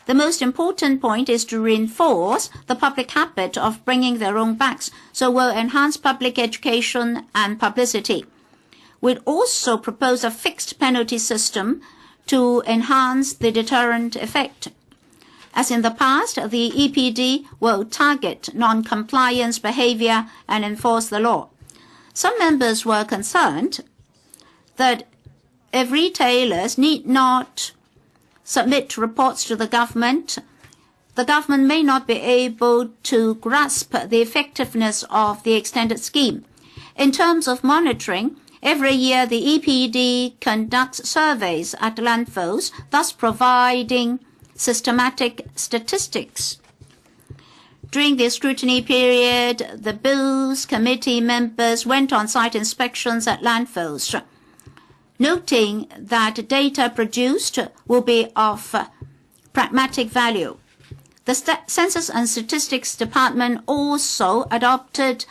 the most important point is to reinforce the public habit of bringing their own bags, so we'll enhance public education and publicity. We'd also propose a fixed penalty system to enhance the deterrent effect. As in the past, the EPD will target non-compliance behavior and enforce the law. Some members were concerned that if retailers need not submit reports to the government, the government may not be able to grasp the effectiveness of the extended scheme. In terms of monitoring, every year the EPD conducts surveys at landfills, thus providing systematic statistics. During the scrutiny period, the Bills Committee members went on site inspections at landfills, noting that data produced will be of pragmatic value. The Census and Statistics Department also adopted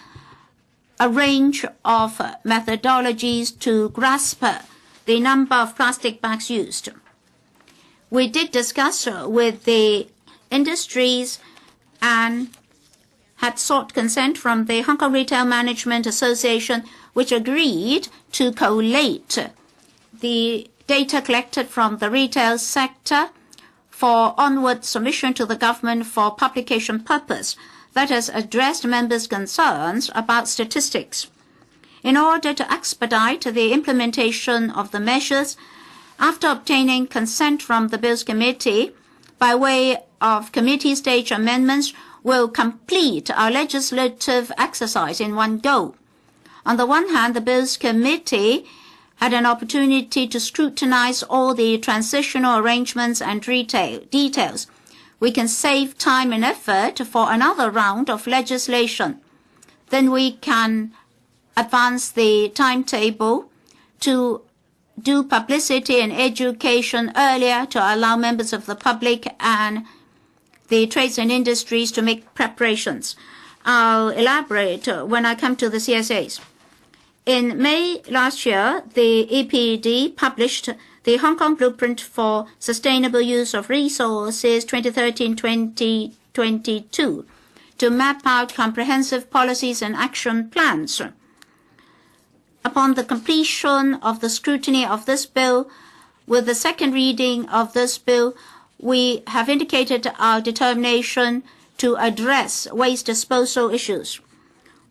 a range of methodologies to grasp the number of plastic bags used. We did discuss with the industries and had sought consent from the Hong Kong Retail Management Association, which agreed to collate the data collected from the retail sector for onward submission to the government for publication purpose. That has addressed members' concerns about statistics. In order to expedite the implementation of the measures, after obtaining consent from the Bills Committee, by way of committee stage amendments, we'll complete our legislative exercise in one go. On the one hand, the Bills Committee had an opportunity to scrutinize all the transitional arrangements and details. We can save time and effort for another round of legislation. Then we can advance the timetable to do publicity and education earlier to allow members of the public and the trades and industries to make preparations. I'll elaborate when I come to the CSAs. In May last year, the EPD published the Hong Kong Blueprint for Sustainable Use of Resources 2013-2022 to map out comprehensive policies and action plans. Upon the completion of the scrutiny of this bill, with the second reading of this bill, we have indicated our determination to address waste disposal issues.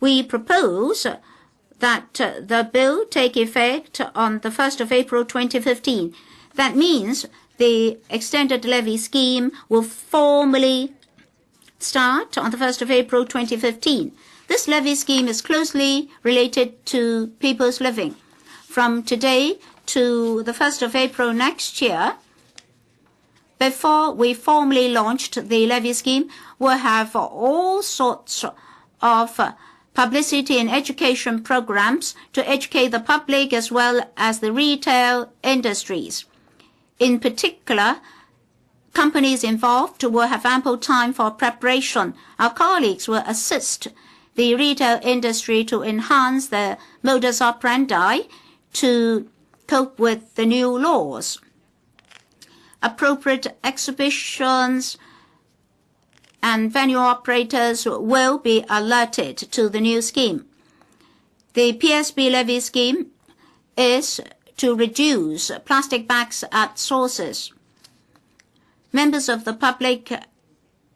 We propose that the bill take effect on the 1st of April 2015. That means the extended levy scheme will formally start on the 1st of April 2015. This levy scheme is closely related to people's living. From today to the 1st of April next year, before we formally launched the levy scheme, we'll have all sorts of publicity and education programs to educate the public as well as the retail industries. In particular, companies involved will have ample time for preparation. Our colleagues will assist the retail industry to enhance their modus operandi to cope with the new laws. Appropriate exhibitions and venue operators will be alerted to the new scheme. The PSB levy scheme is to reduce plastic bags at sources. Members of the public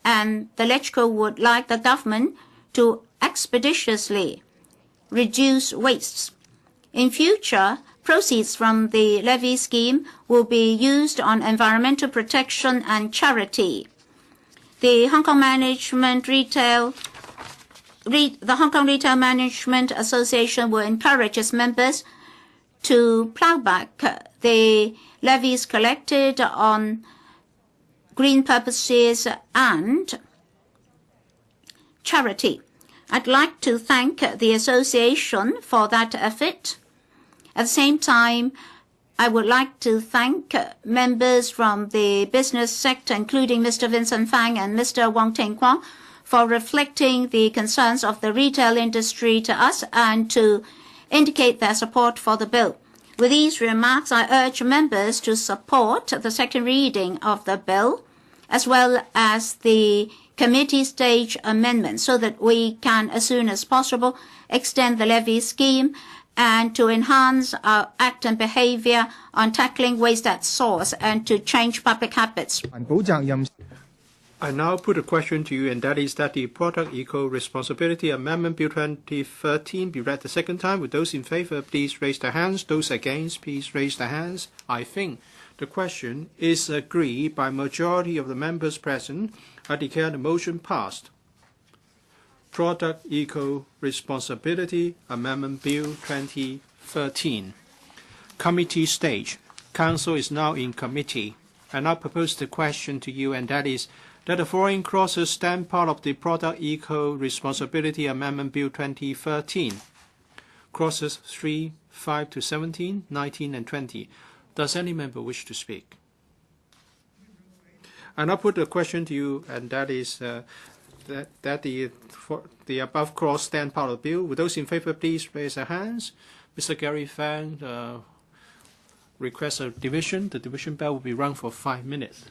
and the LegCo would like the government to expeditiously reduce wastes. In future, proceeds from the levy scheme will be used on environmental protection and charity. The Hong Kong Retail Management Association will encourage its members to plow back the levies collected on green purposes and charity. I'd like to thank the association for that effort. At the same time, I would like to thank members from the business sector, including Mr. Vincent Fang and Mr. Ting-kwong, for reflecting the concerns of the retail industry to us and to indicate their support for the bill. With these remarks, I urge members to support the second reading of the bill, as well as the committee stage amendment, so that we can, as soon as possible, extend the levy scheme and to enhance our act and behavior on tackling waste at source and to change public habits. I now put a question to you, and that is that the Product Eco-Responsibility Amendment Bill 2013 be read the second time. With those in favor, please raise their hands. Those against, please raise their hands. I think The question is agreed by majority of the members present. I declare the motion passed. Product Eco-Responsibility Amendment Bill 2013. Committee stage. Council is now in committee. I now propose the question to you, and that is that the following clauses stand part of the Product Eco-Responsibility Amendment Bill 2013. Clauses 3, 5 to 17, 19, and 20. Does any member wish to speak? I now put the question to you, and that is that the above clause stand part of the bill. Would those in favor please raise their hands? Mr. Gary Fang requests a division. The division bell will be rung for 5 minutes.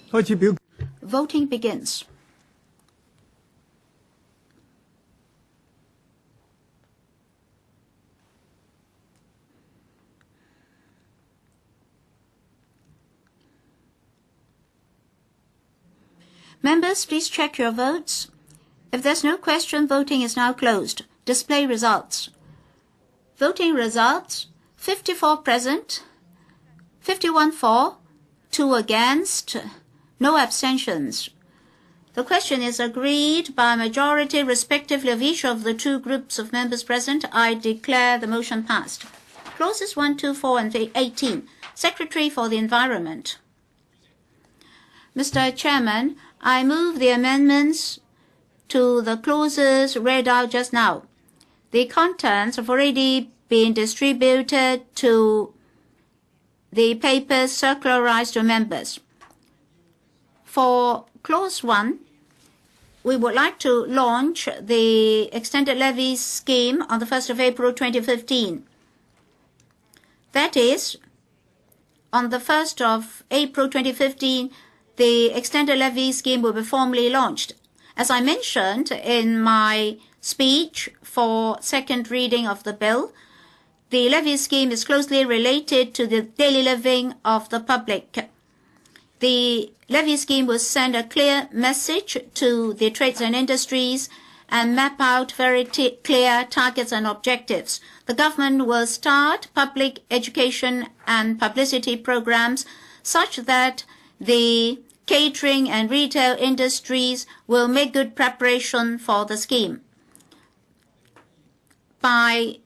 開始表。 Voting begins. Members, please check your votes. If there's no question, voting is now closed. Display results. Voting results, 54 present, 51 for, 2 against, no abstentions. The question is agreed by a majority respectively of each of the 2 groups of members present. I declare the motion passed. Clauses 1, 2, 4, and 18. Secretary for the Environment. Mr. Chairman, I move the amendments to the clauses read out just now. The contents have already been distributed to the papers circularized to members. For Clause 1, we would like to launch the extended levy scheme on the 1st of April 2015. That is, on the 1st of April 2015, the extended levy scheme will be formally launched. As I mentioned in my speech for second reading of the bill, the levy scheme is closely related to the daily living of the public. The levy scheme will send a clear message to the trades and industries and map out very clear targets and objectives. The government will start public education and publicity programs such that the catering and retail industries will make good preparation for the scheme. By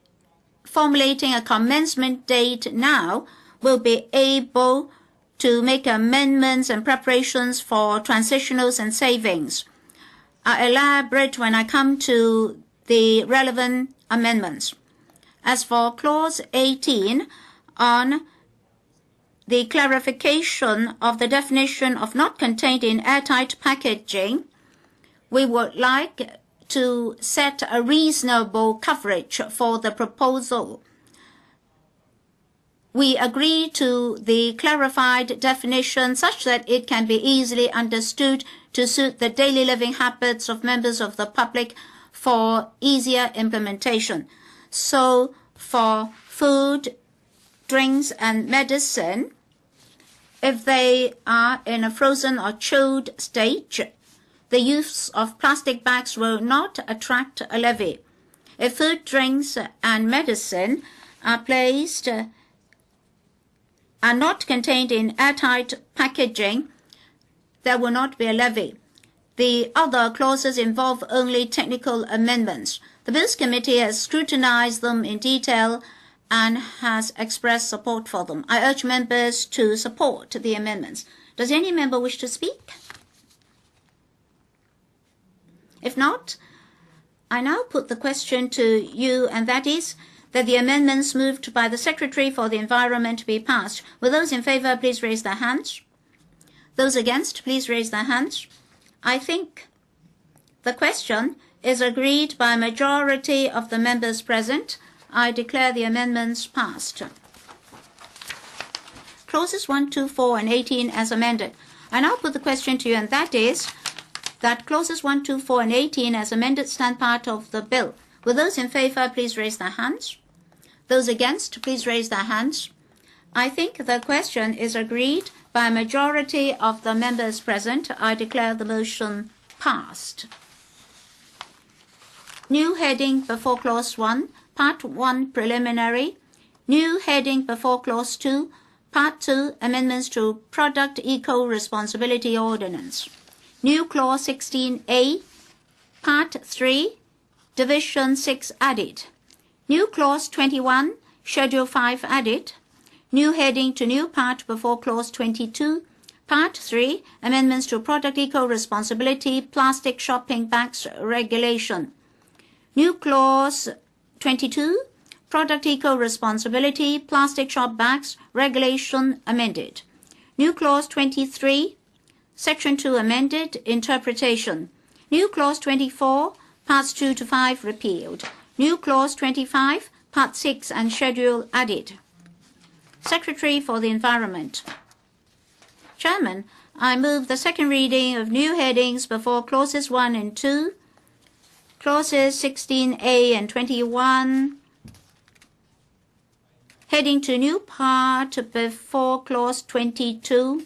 formulating a commencement date now, we'll be able to make amendments and preparations for transitionals and savings. I'll elaborate when I come to the relevant amendments. As for Clause 18 on the clarification of the definition of not contained in airtight packaging, we would like to set a reasonable coverage for the proposal. We agree to the clarified definition such that it can be easily understood to suit the daily living habits of members of the public for easier implementation. So for food, drinks, and medicine, if they are in a frozen or chilled stage, the use of plastic bags will not attract a levy. If food, drinks, and medicine are not contained in airtight packaging, there will not be a levy. The other clauses involve only technical amendments. The Bills Committee has scrutinized them in detail and has expressed support for them. I urge members to support the amendments. Does any member wish to speak? If not, I now put the question to you, and that is that the amendments moved by the Secretary for the Environment be passed. Will those in favor please raise their hands? Those against, please raise their hands. I think the question is agreed by a majority of the members present. I declare the amendments passed. Clauses 1, 2, 4, and 18 as amended. I now put the question to you, and that is that clauses 1, 2, 4, and 18 as amended stand part of the bill. Will those in favor please raise their hands? Those against, please raise their hands. I think the question is agreed by a majority of the members present. I declare the motion passed. New heading before Clause 1, Part 1 Preliminary. New heading before Clause 2, Part 2 Amendments to Product Eco-Responsibility Ordinance. New Clause 16A, Part 3, Division 6 added. New Clause 21, Schedule 5 added. New heading to new part before Clause 22, Part 3, Amendments to Product Eco-Responsibility Plastic Shopping Bags Regulation. New Clause 22, Product Eco-Responsibility Plastic Shop Bags Regulation amended. New Clause 23, Section 2 amended, Interpretation. New Clause 24, Parts 2 to 5 repealed. New Clause 25, Part 6 and Schedule added. Secretary for the Environment. Chairman, I move the second reading of new headings before clauses 1 and 2, clauses 16a and 21, heading to new part before clause 22,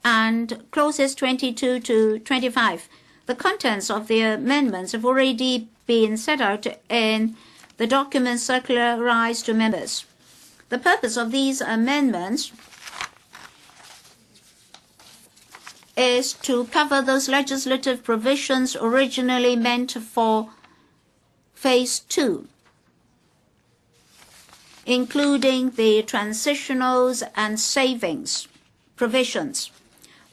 and clauses 22 to 25. The contents of the amendments have already been set out in the document circularized to members. The purpose of these amendments is to cover those legislative provisions originally meant for Phase 2, including the transitionals and savings provisions.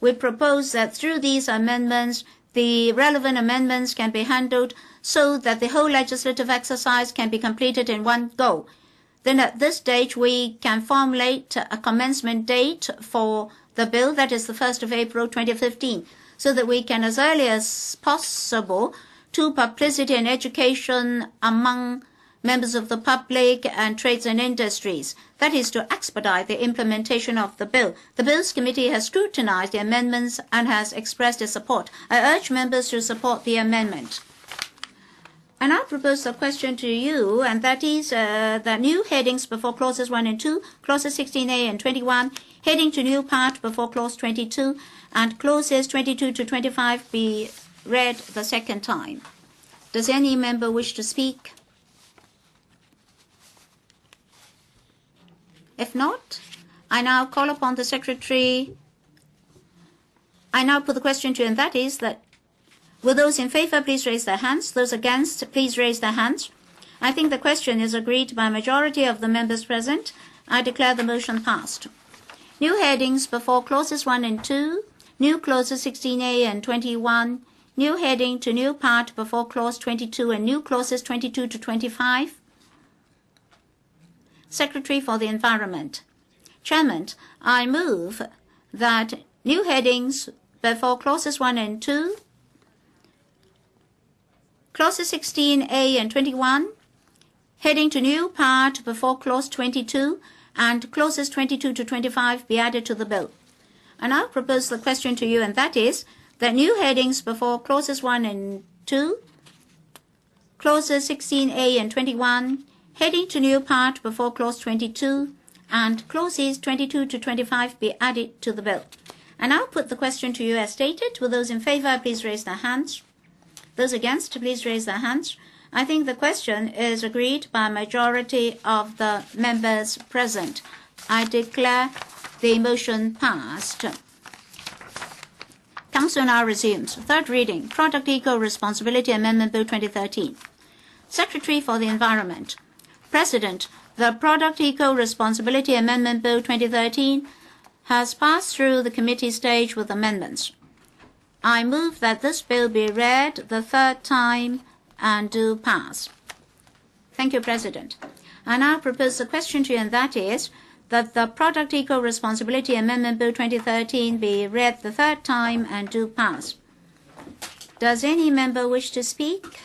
We propose that through these amendments, the relevant amendments can be handled so that the whole legislative exercise can be completed in one go. Then at this stage, we can formulate a commencement date for the bill, that is the 1st of April 2015, so that we can, as early as possible, do publicity and education among members of the public and trades and industries. That is to expedite the implementation of the bill. The Bills Committee has scrutinized the amendments and has expressed its support. I urge members to support the amendment. And I propose a question to you, and that is the new headings before clauses 1 and 2, clauses 16a and 21, heading to new part before clause 22, and clauses 22 to 25 be read the second time. Does any member wish to speak? If not, I now call upon the Secretary. I now put the question to you, and that is that will those in favor please raise their hands? Those against, please raise their hands. I think the question is agreed by a majority of the members present. I declare the motion passed. New headings before clauses 1 and 2, new clauses 16a and 21, new heading to new part before clause 22, and new clauses 22 to 25. Secretary for the Environment. Chairman, I move that new headings before clauses 1 and 2, clauses 16a and 21, heading to new part before clause 22, and clauses 22 to 25 be added to the bill. And I'll propose the question to you, and that is that new headings before clauses 1 and 2, clauses 16a and 21, heading to new part before clause 22, and clauses 22 to 25 be added to the bill. And I'll put the question to you as stated. Will those in favor please raise their hands? Those against, please raise their hands. I think the question is agreed by a majority of the members present. I declare the motion passed. Council now resumes. Third reading, Product Eco-Responsibility Amendment Bill 2013. Secretary for the Environment. President, the Product Eco-Responsibility Amendment Bill 2013 has passed through the committee stage with amendments. I move that this bill be read the third time and do pass. Thank you, President. I now propose the question to you, and that is that the Product Eco-Responsibility Amendment Bill 2013 be read the third time and do pass. Does any member wish to speak?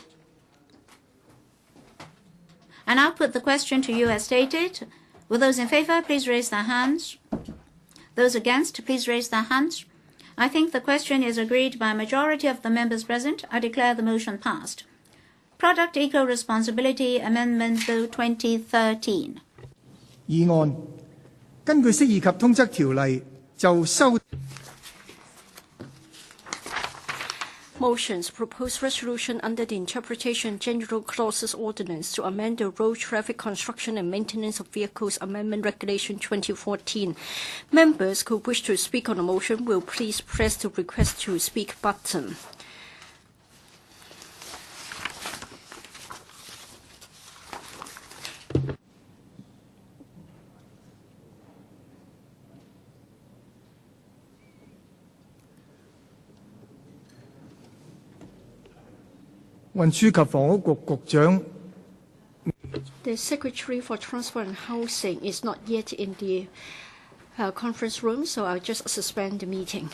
And I'll put the question to you as stated. Will those in favor please raise their hands? Those against, please raise their hands. I think the question is agreed by a majority of the members present. I declare the motion passed. Product Eco-Responsibility Amendment Bill 2013. 議案根據釋義及通則條例就修 Motions propose resolution under the Interpretation General Clauses Ordinance to amend the Road Traffic Construction and Maintenance of Vehicles Amendment Regulation 2014. Members who wish to speak on the motion will please press the Request to Speak button. The Secretary for Transport and Housing is not yet in the conference room, so I'll just suspend the meeting.